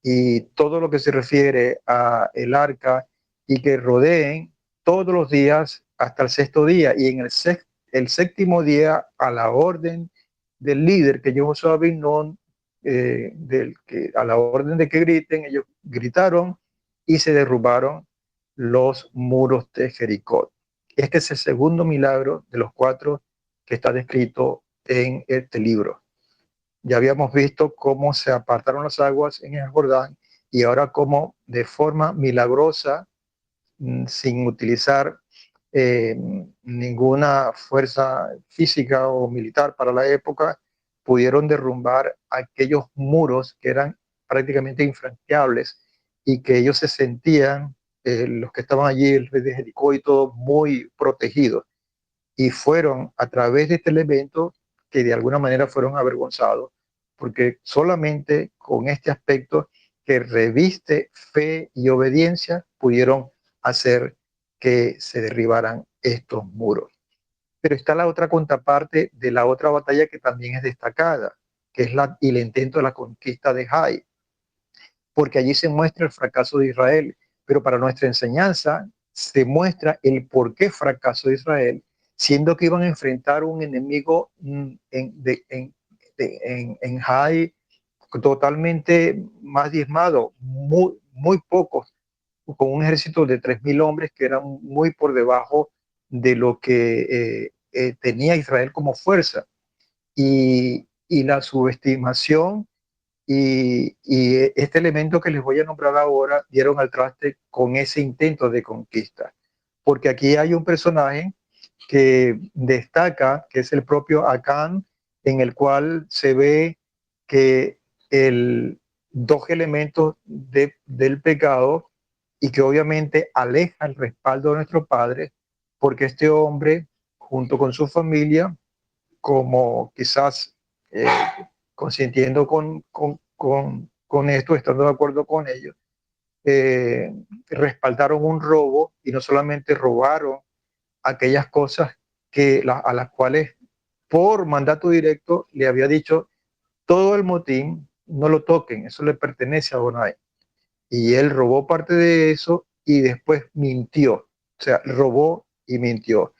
y todo lo que se refiere a el arca y que rodeen todos los días hasta el sexto día y en el séptimo día a la orden del líder que yo soy no a la orden de que griten, ellos gritaron y se derrubaron los muros de Jericó. Este es el segundo milagro de los 4 que está descrito en este libro. Ya habíamos visto cómo se apartaron las aguas en el Jordán y ahora cómo de forma milagrosa, sin utilizar ninguna fuerza física o militar para la época, pudieron derrumbar aquellos muros que eran prácticamente infranqueables y que ellos se sentían, los que estaban allí, el rey de Jericó y todo, muy protegidos. Y fueron a través de este elemento que de alguna manera fueron avergonzados, porque solamente con este aspecto que reviste fe y obediencia pudieron hacer que se derribaran estos muros. Pero está la otra contraparte de la otra batalla que también es destacada, que es el intento de la conquista de Hai, porque allí se muestra el fracaso de Israel, pero para nuestra enseñanza se muestra el por qué fracaso de Israel, siendo que iban a enfrentar un enemigo en Hai totalmente más diezmado, muy pocos, con un ejército de 3.000 hombres que eran muy por debajo de lo que tenía Israel como fuerza. Y la subestimación y este elemento que les voy a nombrar ahora dieron al traste con ese intento de conquista. Porque aquí hay un personaje que destaca, que es el propio Acán, en el cual se ve que dos elementos del pecado y que obviamente aleja el respaldo de nuestro Padre, porque este hombre, junto con su familia, como quizás consintiendo con esto, estando de acuerdo con ellos, eh, respaldaron un robo y no solamente robaron aquellas cosas a las cuales por mandato directo le había dicho todo el motín, no lo toquen, eso le pertenece a Adonai. Y él robó parte de eso y después mintió, o sea, robó y mintió.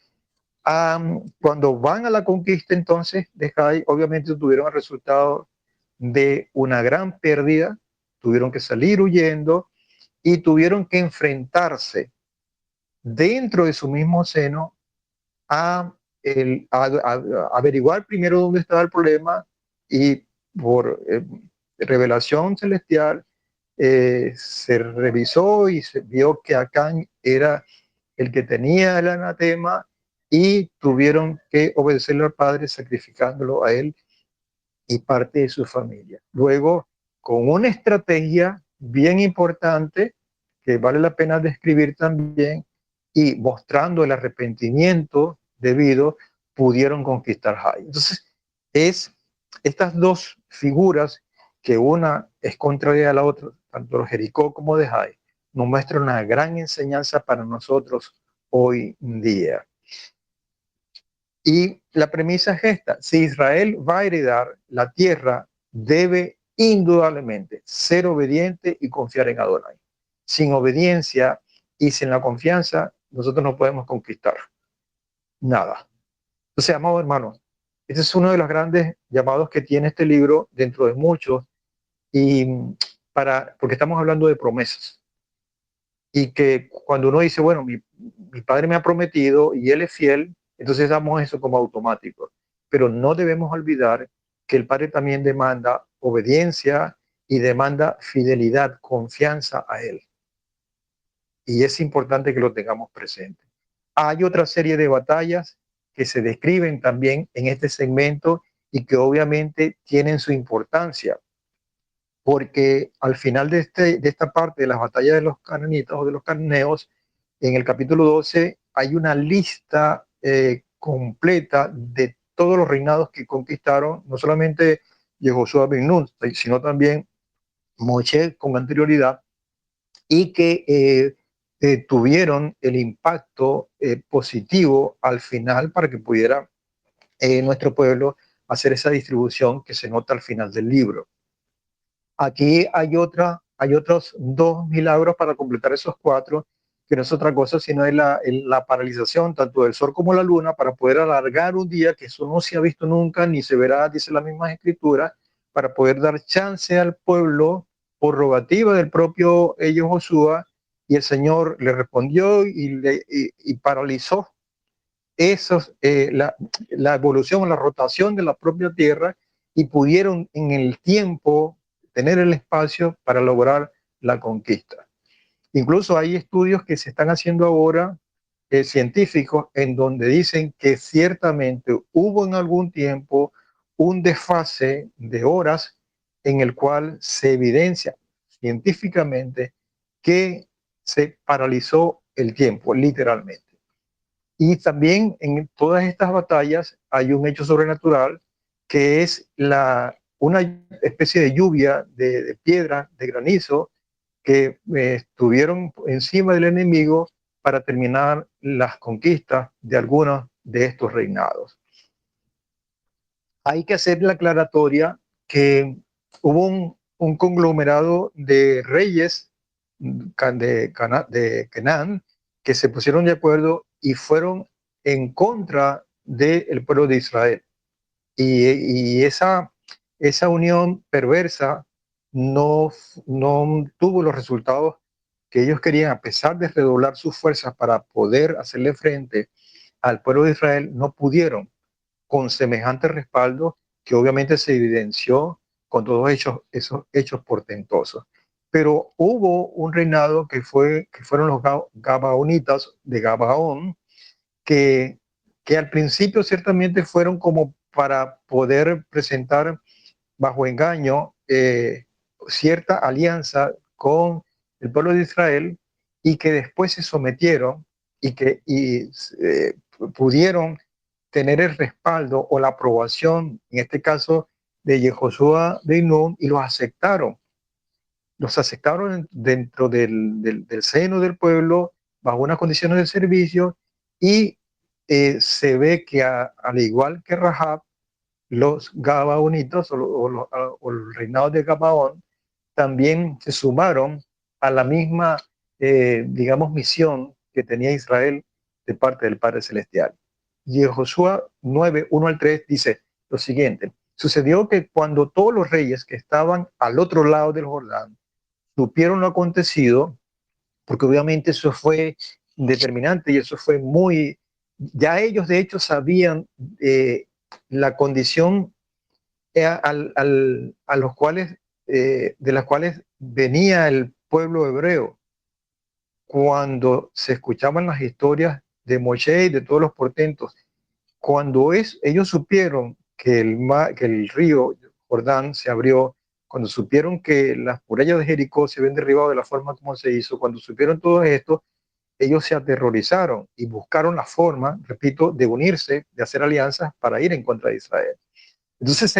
Cuando van a la conquista entonces de Jai, obviamente tuvieron el resultado de una gran pérdida, tuvieron que salir huyendo y tuvieron que enfrentarse dentro de su mismo seno a averiguar primero dónde estaba el problema y por revelación celestial se revisó y se vio que Acán era el que tenía el anatema y tuvieron que obedecerle al Padre sacrificándolo a él y parte de su familia. Luego, con una estrategia bien importante que vale la pena describir también y mostrando el arrepentimiento debido, pudieron conquistar Jai. Entonces, es estas dos figuras, que una es contraria a la otra, tanto de Jericó como de Jai, nos muestran una gran enseñanza para nosotros hoy día. Y la premisa es esta: si Israel va a heredar la tierra, debe indudablemente ser obediente y confiar en Adonai. Sin obediencia y sin la confianza, nosotros no podemos conquistar nada. Entonces, amado hermano, este es uno de los grandes llamados que tiene este libro dentro de muchos, y porque estamos hablando de promesas. Y que cuando uno dice, bueno, mi padre me ha prometido y él es fiel, entonces damos eso como automático. Pero no debemos olvidar que el padre también demanda obediencia y demanda fidelidad, confianza a él. Y es importante que lo tengamos presente. Hay otra serie de batallas que se describen también en este segmento y que obviamente tienen su importancia, porque al final de esta parte de las batallas de los cananitas o de los cananeos, en el capítulo 12 hay una lista completa de todos los reinados que conquistaron, no solamente Yehoshua ben Nun, sino también Moshe con anterioridad, y que tuvieron el impacto positivo al final para que pudiera nuestro pueblo hacer esa distribución que se nota al final del libro. Aquí hay otros dos milagros para completar esos cuatro, que no es otra cosa sino la paralización tanto del sol como la luna para poder alargar un día, que eso no se ha visto nunca ni se verá, dice la misma escritura, para poder dar chance al pueblo por rogativa del propio Josué, y el Señor le respondió y paralizó la evolución o la rotación de la propia Tierra, y pudieron en el tiempo tener el espacio para lograr la conquista. Incluso hay estudios que se están haciendo ahora, científicos, en donde dicen que ciertamente hubo en algún tiempo un desfase de horas en el cual se evidencia científicamente que se paralizó el tiempo, literalmente. Y también en todas estas batallas hay un hecho sobrenatural, que es una especie de lluvia de piedra, de granizo, que estuvieron encima del enemigo para terminar las conquistas de algunos de estos reinados. Hay que hacer la aclaratoria que hubo un conglomerado de reyes de Canaán que se pusieron de acuerdo y fueron en contra del pueblo de Israel. Y esa unión perversa no, no tuvo los resultados que ellos querían. A pesar de redoblar sus fuerzas para poder hacerle frente al pueblo de Israel, no pudieron con semejante respaldo, que obviamente se evidenció con todos esos hechos portentosos. Pero hubo un reinado que fueron los Gabaonitas de Gabaón, que, que al principio ciertamente fueron como para poder presentar bajo engaño cierta alianza con el pueblo de Israel, y que después se sometieron y pudieron tener el respaldo o la aprobación, en este caso de Yehoshua ben Nun, y los aceptaron. los aceptaron dentro del seno del pueblo, bajo unas condiciones de servicio, y se ve que al igual que Rahab, los Gabaonitas o el reinado de Gabaón también se sumaron a la misma, digamos, misión que tenía Israel de parte del Padre Celestial. Y en Josué 9, 1 al 3 dice lo siguiente: sucedió que cuando todos los reyes que estaban al otro lado del Jordán supieron lo acontecido, porque obviamente eso fue determinante y eso fue muy, ya ellos de hecho sabían la condición a los cuales, de las cuales venía el pueblo hebreo cuando se escuchaban las historias de Moshe y de todos los portentos. Cuando ellos supieron que el río Jordán se abrió, cuando supieron que las murallas de Jericó se habían derribado de la forma como se hizo, cuando supieron todo esto, ellos se aterrorizaron y buscaron la forma, repito, de unirse, de hacer alianzas para ir en contra de Israel. Entonces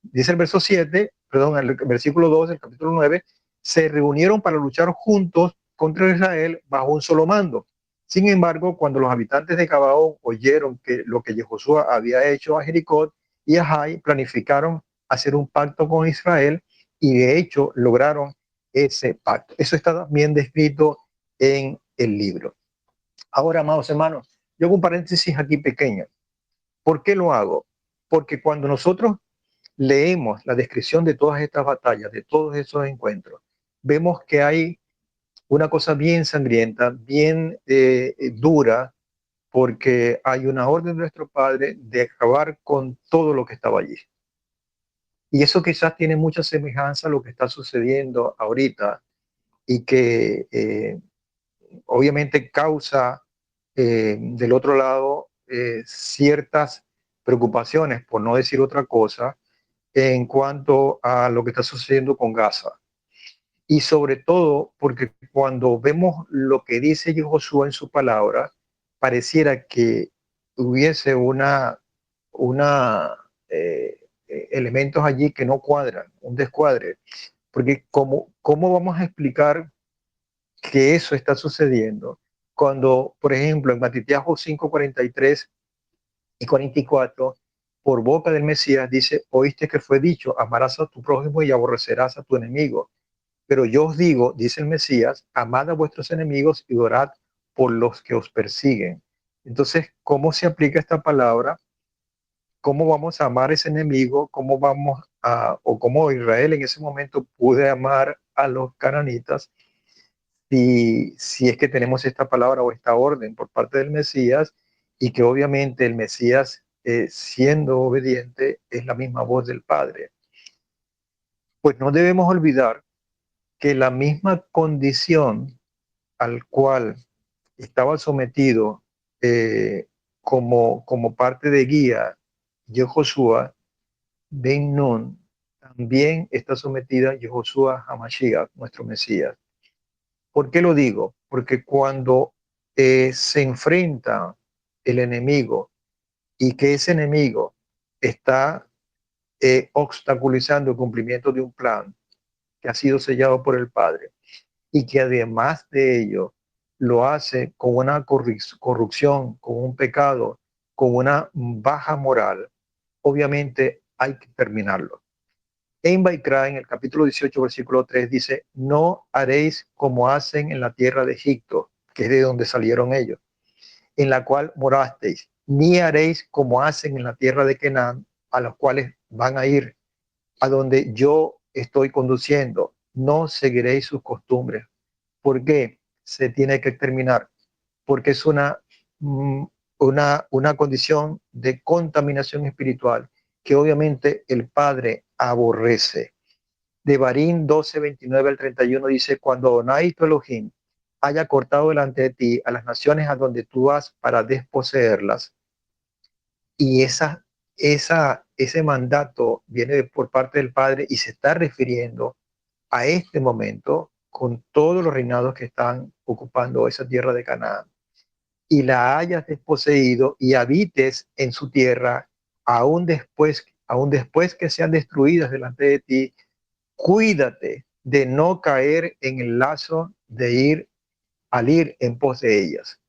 dice el verso 7, perdón, el versículo 2 del capítulo 9, se reunieron para luchar juntos contra Israel bajo un solo mando. Sin embargo, cuando los habitantes de Gabaón oyeron que lo que Josué había hecho a Jericó y a Jai, planificaron hacer un pacto con Israel y de hecho lograron ese pacto. Eso está bien descrito en el libro. Ahora, amados hermanos, yo hago un paréntesis aquí pequeño. ¿Por qué lo hago? Porque cuando nosotros leemos la descripción de todas estas batallas, de todos esos encuentros, vemos que hay una cosa bien sangrienta, bien dura, porque hay una orden de nuestro Padre de acabar con todo lo que estaba allí. Y eso quizás tiene mucha semejanza a lo que está sucediendo ahorita y que obviamente causa del otro lado ciertas preocupaciones, por no decir otra cosa, en cuanto a lo que está sucediendo con Gaza. Y sobre todo porque cuando vemos lo que dice Josué en su palabra, pareciera que hubiese una elementos allí que no cuadran, un descuadre. Porque ¿cómo vamos a explicar que eso está sucediendo cuando, por ejemplo, en Matitiajo 5:43 y 44, por boca del Mesías dice: oíste que fue dicho, amarás a tu prójimo y aborrecerás a tu enemigo? Pero yo os digo, dice el Mesías, amad a vuestros enemigos y orad por los que os persiguen. Entonces, ¿cómo se aplica esta palabra? ¿Cómo vamos a amar a ese enemigo? ¿Cómo vamos o cómo Israel en ese momento pude amar a los cananitas si es que tenemos esta palabra o esta orden por parte del Mesías, y que obviamente el Mesías, siendo obediente, es la misma voz del Padre? Pues no debemos olvidar que la misma condición al cual estaba sometido como parte de guía Yehoshua ben Nun, también está sometida Yehoshua HaMashiach, nuestro Mesías. ¿Por qué lo digo? Porque cuando se enfrenta el enemigo y que ese enemigo está obstaculizando el cumplimiento de un plan que ha sido sellado por el Padre, y que además de ello lo hace con una corrupción, con un pecado, con una baja moral, obviamente hay que terminarlo. En Baikra, en el capítulo 18, versículo 3, dice: no haréis como hacen en la tierra de Egipto, que es de donde salieron ellos, en la cual morasteis, ni haréis como hacen en la tierra de Canaán, a los cuales van a ir, a donde yo estoy conduciendo. No seguiréis sus costumbres. ¿Por qué se tiene que terminar? Porque es mm, una condición de contaminación espiritual que obviamente el Padre aborrece. De Barín 12:29 al 31 dice: cuando Adonai tu Elohim haya cortado delante de ti a las naciones a donde tú vas para desposeerlas, y ese mandato viene por parte del Padre y se está refiriendo a este momento con todos los reinados que están ocupando esa tierra de Canaán, y la hayas desposeído y habites en su tierra, aún después que sean destruidas delante de ti, cuídate de no caer en el lazo de ir en pos de ellas.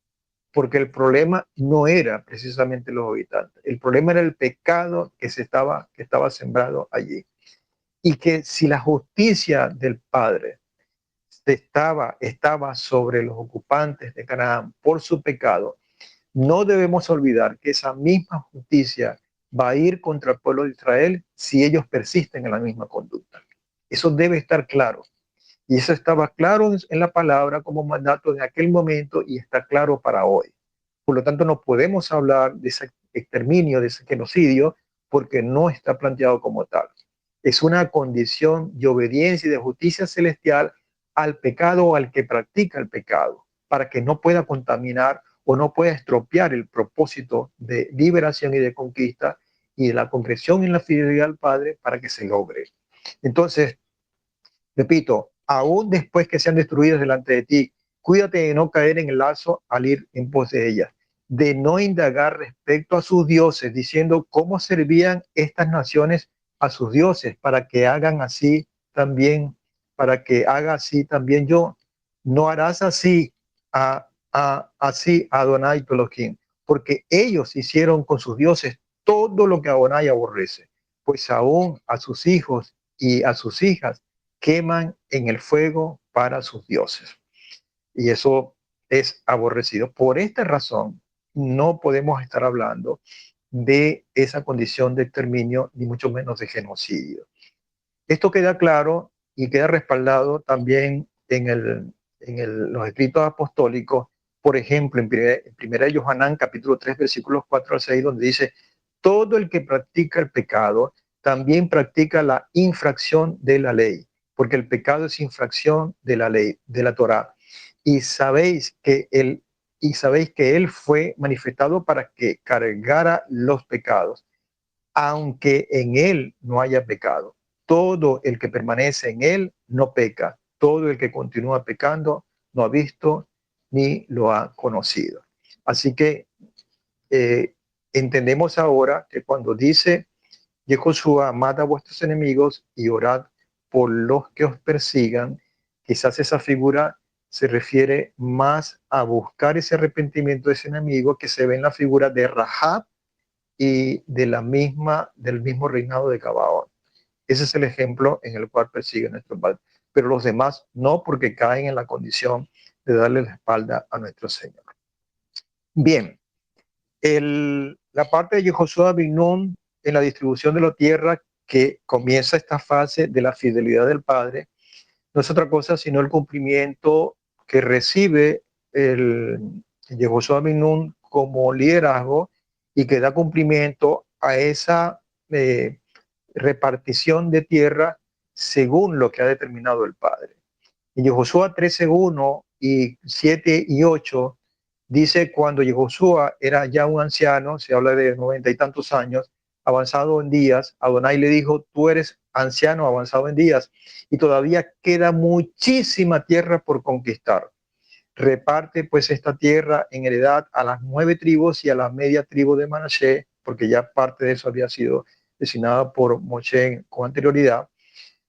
Porque el problema no era precisamente los habitantes, el problema era el pecado que estaba sembrado allí. Y que si la justicia del Padre estaba sobre los ocupantes de Canaán por su pecado, no debemos olvidar que esa misma justicia va a ir contra el pueblo de Israel si ellos persisten en la misma conducta. Eso debe estar claro. Y eso estaba claro en la palabra como mandato de aquel momento y está claro para hoy. Por lo tanto, no podemos hablar de ese exterminio, de ese genocidio, porque no está planteado como tal. Es una condición de obediencia y de justicia celestial al pecado o al que practica el pecado, para que no pueda contaminar o no pueda estropear el propósito de liberación y de conquista y de la concreción en la fidelidad al Padre para que se logre. Entonces, repito, aún después que sean destruidas delante de ti, cuídate de no caer en el lazo al ir en pos de ellas, de no indagar respecto a sus dioses, diciendo cómo servían estas naciones a sus dioses, para que hagan así también, para que haga así también yo. No harás así así a Adonai tu Elohim, porque ellos hicieron con sus dioses todo lo que Adonai aborrece, pues aún a sus hijos y a sus hijas queman en el fuego para sus dioses. Y eso es aborrecido. Por esta razón, no podemos estar hablando de esa condición de exterminio, ni mucho menos de genocidio. Esto queda claro y queda respaldado también en los escritos apostólicos, por ejemplo, en primera de Johanán, capítulo 3, versículos 4 al 6, donde dice, todo el que practica el pecado también practica la infracción de la ley, porque el pecado es infracción de la ley, de la Torá. Y sabéis que él fue manifestado para que cargara los pecados, aunque en él no haya pecado. Todo el que permanece en él no peca. Todo el que continúa pecando no ha visto ni lo ha conocido. Así que entendemos ahora que cuando dice Josué, amad a vuestros enemigos y orad por los que os persigan, quizás esa figura se refiere más a buscar ese arrepentimiento de ese enemigo que se ve en la figura de Rahab y del mismo reinado de Gabaón. Ese es el ejemplo en el cual persigue nuestro Padre. Pero los demás no, porque caen en la condición de darle la espalda a nuestro Señor. Bien, la parte de Josué ben Nun en la distribución de la tierra que comienza esta fase de la fidelidad del Padre, no es otra cosa sino el cumplimiento que recibe el Josué ben Nun como liderazgo y que da cumplimiento a esa repartición de tierra según lo que ha determinado el Padre. En Josué 13:1 y 7 y 8 dice, cuando Josué era ya un anciano, se habla de 90 y tantos años, avanzado en días, Adonai le dijo, tú eres anciano, avanzado en días, y todavía queda muchísima tierra por conquistar. Reparte pues esta tierra en heredad a las 9 tribus y a la media tribu de Manasés, porque ya parte de eso había sido designada por Moshe con anterioridad.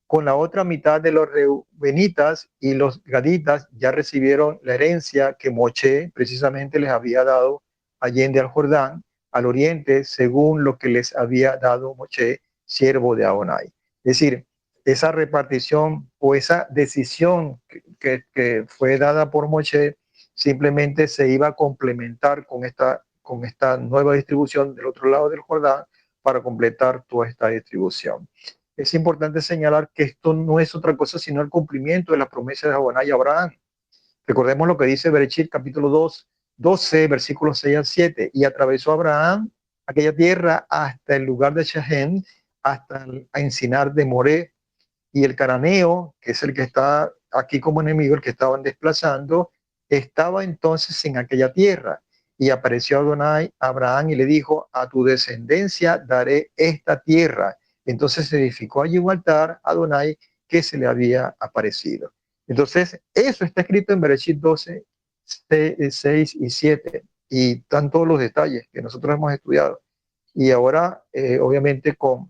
Con la otra mitad de los reubenitas y los gaditas ya recibieron la herencia que Moshe precisamente les había dado allende al Jordán, al oriente, según lo que les había dado Moshe, siervo de Adonai. Es decir, esa repartición o esa decisión que fue dada por Moshe simplemente se iba a complementar con esta nueva distribución del otro lado del Jordán para completar toda esta distribución. Es importante señalar que esto no es otra cosa sino el cumplimiento de la promesa de Adonai a Abraham. Recordemos lo que dice Bereshit capítulo 12, versículos 6 al 7. Y atravesó Abraham aquella tierra hasta el lugar de Shechem, hasta el encinar de Moré, y el cananeo, que es el que está aquí como enemigo, el que estaban desplazando, estaba entonces en aquella tierra. Y apareció Adonai a Abraham y le dijo, a tu descendencia daré esta tierra. Entonces se edificó allí un altar a Adonai que se le había aparecido. Entonces, eso está escrito en Bereshit 12, 6 y 7. Y están todos los detalles que nosotros hemos estudiado. Y ahora, obviamente, con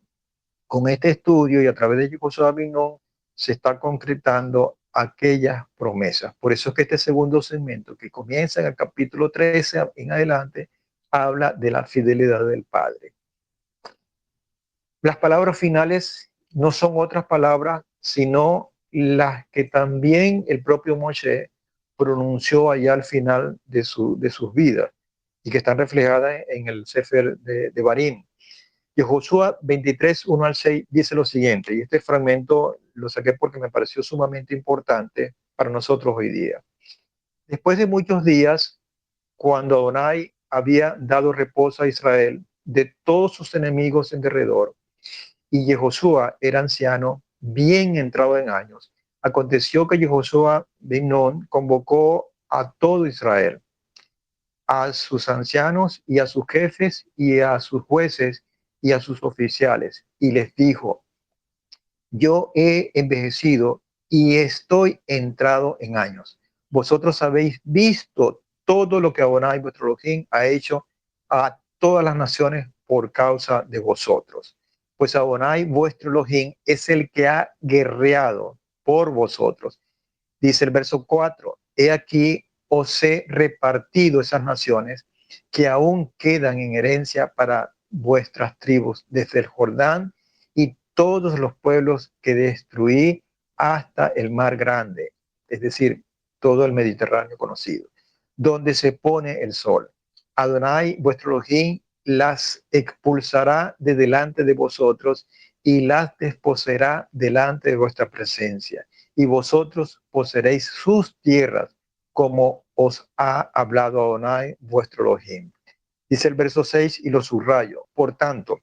este estudio y a través de Josué ben Nun, se está concretando aquellas promesas. Por eso es que este segundo segmento, que comienza en el capítulo 13 en adelante, habla de la fidelidad del Padre. Las palabras finales no son otras palabras, sino las que también el propio Moshe pronunció allá al final de sus vidas y que están reflejadas en el Sefer de Barim. Y Josué 23, 1 al 6 dice lo siguiente, y este fragmento lo saqué porque me pareció sumamente importante para nosotros hoy día. Después de muchos días, cuando Adonai había dado reposo a Israel de todos sus enemigos en derredor, y Jehoshua era anciano, bien entrado en años, aconteció que Jehoshua ben Nun convocó a todo Israel, a sus ancianos y a sus jefes y a sus jueces y a sus oficiales, y les dijo: yo he envejecido y estoy entrado en años. Vosotros habéis visto todo lo que Adonai vuestro Elohim ha hecho a todas las naciones por causa de vosotros. Pues Adonai vuestro Elohim es el que ha guerreado por vosotros. Dice el verso 4, he aquí os he repartido esas naciones que aún quedan en herencia para vuestras tribus, desde el Jordán y todos los pueblos que destruí hasta el mar grande, es decir, todo el Mediterráneo conocido, donde se pone el sol. Adonai, vuestro Elohim, las expulsará de delante de vosotros y las desposeerá delante de vuestra presencia. Y vosotros poseeréis sus tierras, como os ha hablado Adonai, vuestro Elohim. Dice el verso 6 y lo subrayo. Por tanto,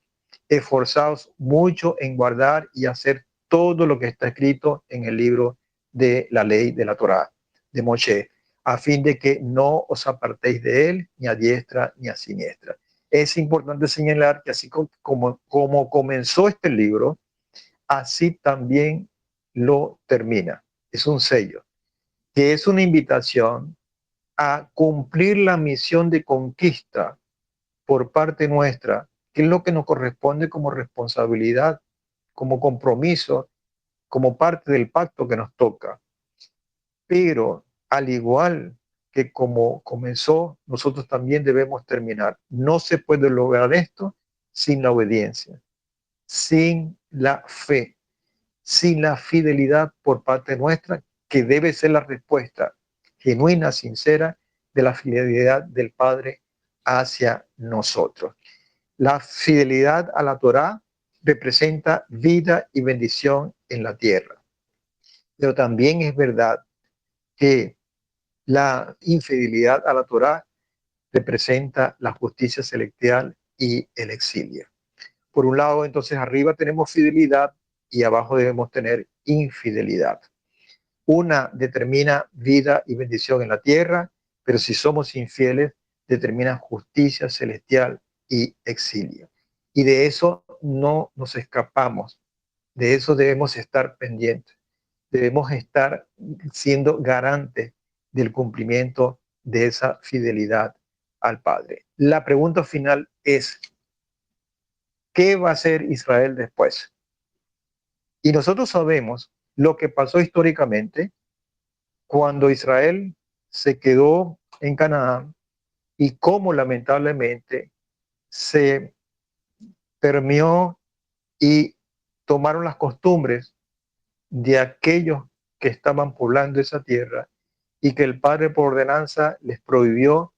esforzaos mucho en guardar y hacer todo lo que está escrito en el libro de la ley de la Torá de Moshe, a fin de que no os apartéis de él ni a diestra ni a siniestra. Es importante señalar que así como comenzó este libro, así también lo termina. Es un sello, que es una invitación a cumplir la misión de conquista por parte nuestra, que es lo que nos corresponde como responsabilidad, como compromiso, como parte del pacto que nos toca. Pero al igual que como comenzó, nosotros también debemos terminar. No se puede lograr esto sin la obediencia, sin la fe, sin la fidelidad por parte nuestra, que debe ser la respuesta genuina, sincera, de la fidelidad del Padre hacia nosotros. La fidelidad a la Torá representa vida y bendición en la tierra. Pero también es verdad que la infidelidad a la Torá representa la justicia celestial y el exilio. Por un lado, entonces, arriba tenemos fidelidad y abajo debemos tener infidelidad. Una determina vida y bendición en la tierra, pero si somos infieles, determina justicia celestial y exilio. Y de eso no nos escapamos. De eso debemos estar pendientes. Debemos estar siendo garantes del cumplimiento de esa fidelidad al Padre. La pregunta final es: ¿qué va a hacer Israel después? Y nosotros sabemos lo que pasó históricamente cuando Israel se quedó en Canaán y cómo lamentablemente se permeó y tomaron las costumbres de aquellos que estaban poblando esa tierra y que el Padre por ordenanza les prohibió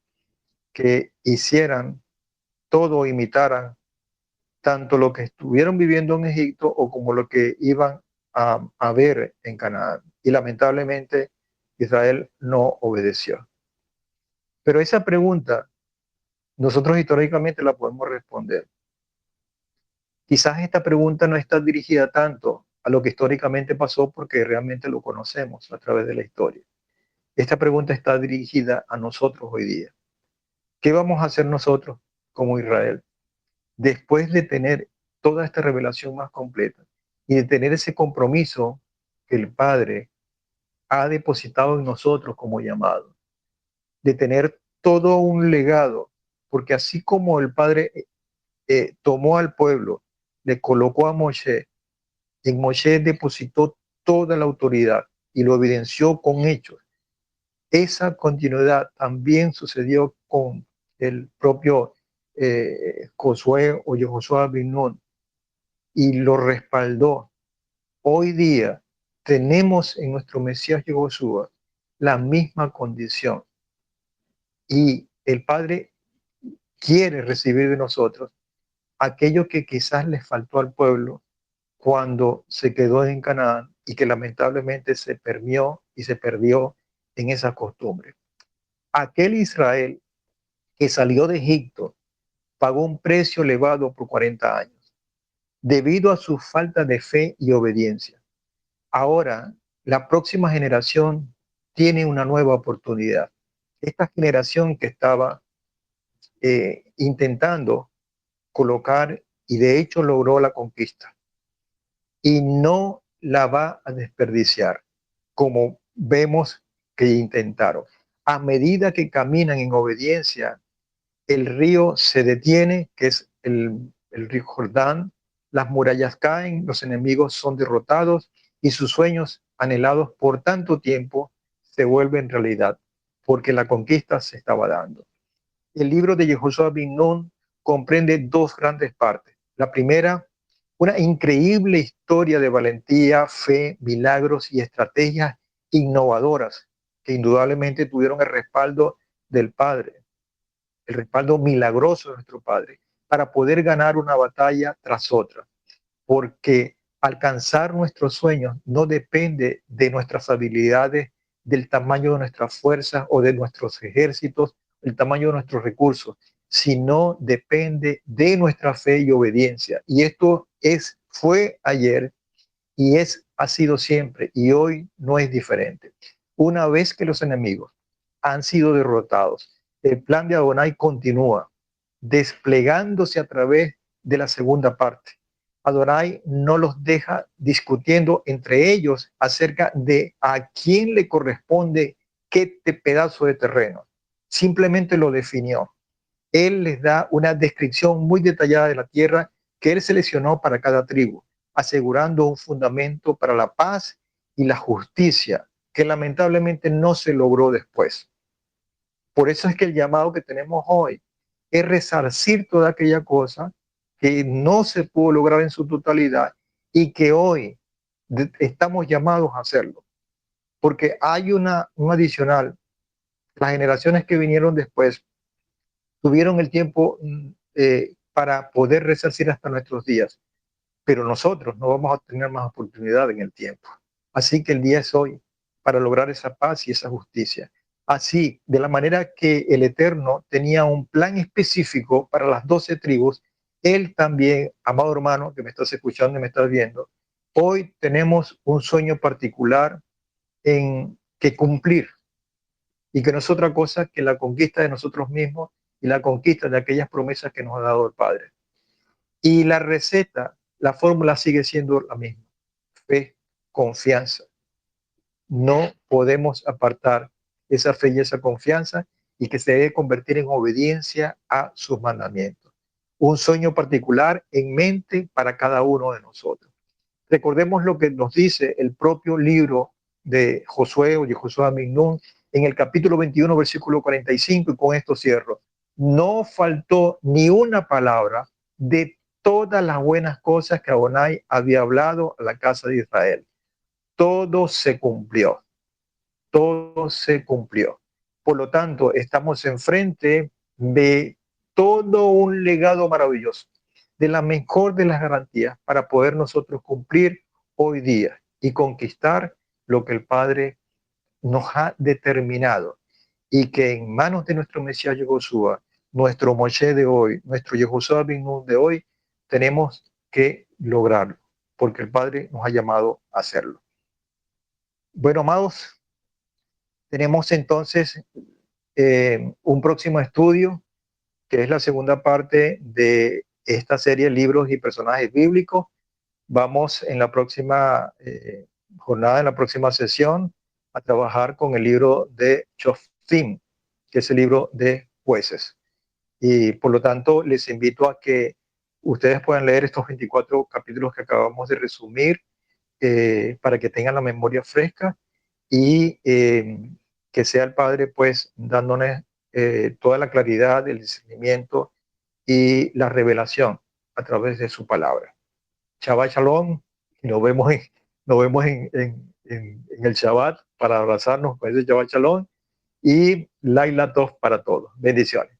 que hicieran todo, imitaran tanto lo que estuvieron viviendo en Egipto o como lo que iban a ver en Canaán. Y lamentablemente Israel no obedeció. Pero esa pregunta nosotros históricamente la podemos responder. Quizás esta pregunta no está dirigida tanto a lo que históricamente pasó porque realmente lo conocemos a través de la historia. Esta pregunta está dirigida a nosotros hoy día. ¿Qué vamos a hacer nosotros como Israel después de tener toda esta revelación más completa y de tener ese compromiso que el Padre ha depositado en nosotros como llamado, de tener todo un legado? Porque así como el Padre tomó al pueblo, le colocó a Moshe, en Moshe depositó toda la autoridad y lo evidenció con hechos. Esa continuidad también sucedió con el propio Josué o Yehoshua bin Nun y lo respaldó. Hoy día tenemos en nuestro Mesías Yehoshua la misma condición y el Padre quiere recibir de nosotros aquello que quizás les faltó al pueblo cuando se quedó en Canaán y que lamentablemente se permió y se perdió en esa costumbre. Aquel Israel que salió de Egipto pagó un precio elevado por 40 años debido a su falta de fe y obediencia. Ahora, la próxima generación tiene una nueva oportunidad. Esta generación que estaba intentando colocar y de hecho logró la conquista y no la va a desperdiciar como vemos que intentaron. A medida que caminan en obediencia, el río se detiene, que es el río Jordán, las murallas caen, los enemigos son derrotados y sus sueños anhelados por tanto tiempo se vuelven realidad, porque la conquista se estaba dando. El libro de Yehoshua bin Nun comprende dos grandes partes. La primera, una increíble historia de valentía, fe, milagros y estrategias innovadoras que indudablemente tuvieron el respaldo del Padre, el respaldo milagroso de nuestro Padre, para poder ganar una batalla tras otra. Porque alcanzar nuestros sueños no depende de nuestras habilidades, del tamaño de nuestras fuerzas o de nuestros ejércitos, el tamaño de nuestros recursos, sino depende de nuestra fe y obediencia. Y esto fue ayer y ha sido siempre y hoy no es diferente. Una vez que los enemigos han sido derrotados, el plan de Adonai continúa desplegándose a través de la segunda parte. Adonai no los deja discutiendo entre ellos acerca de a quién le corresponde qué pedazo de terreno. Simplemente lo definió. Él les da una descripción muy detallada de la tierra que él seleccionó para cada tribu, asegurando un fundamento para la paz y la justicia, que lamentablemente no se logró después. Por eso es que el llamado que tenemos hoy es resarcir toda aquella cosa que no se pudo lograr en su totalidad y que hoy estamos llamados a hacerlo. Porque hay un adicional. Las generaciones que vinieron después tuvieron el tiempo para poder resarcir hasta nuestros días, pero nosotros no vamos a tener más oportunidad en el tiempo. Así que el día es hoy para lograr esa paz y esa justicia. Así, de la manera que el Eterno tenía un plan específico para las 12 tribus, Él también, amado hermano que me estás escuchando y me estás viendo, hoy tenemos un sueño particular en que cumplir y que no es otra cosa que la conquista de nosotros mismos y la conquista de aquellas promesas que nos ha dado el Padre. Y la receta, la fórmula sigue siendo la misma: fe, confianza. No podemos apartar esa fe y esa confianza y que se debe convertir en obediencia a sus mandamientos. Un sueño particular en mente para cada uno de nosotros. Recordemos lo que nos dice el propio libro de Josué o de Josué bin Nun en el capítulo 21, versículo 45, y con esto cierro. No faltó ni una palabra de todas las buenas cosas que Adonai había hablado a la casa de Israel. Todo se cumplió. Todo se cumplió. Por lo tanto, estamos enfrente de todo un legado maravilloso, de la mejor de las garantías para poder nosotros cumplir hoy día y conquistar lo que el Padre nos ha determinado, y que en manos de nuestro Mesías Yehoshua, nuestro Moshe de hoy, nuestro Yehoshua bin Nun de hoy, tenemos que lograrlo, porque el Padre nos ha llamado a hacerlo. Bueno, amados, tenemos entonces un próximo estudio, que es la segunda parte de esta serie de libros y personajes bíblicos. Vamos en la próxima jornada, en la próxima sesión, a trabajar con el libro de Shoftim, que es el libro de jueces. Y por lo tanto, les invito a que ustedes puedan leer estos 24 capítulos que acabamos de resumir para que tengan la memoria fresca y que sea el Padre pues dándonos toda la claridad, el discernimiento y la revelación a través de su palabra. Shabbat Shalom, y nos vemos en el Shabbat para abrazarnos con ese Shabbat Shalom y Laila Tov para todos. Bendiciones.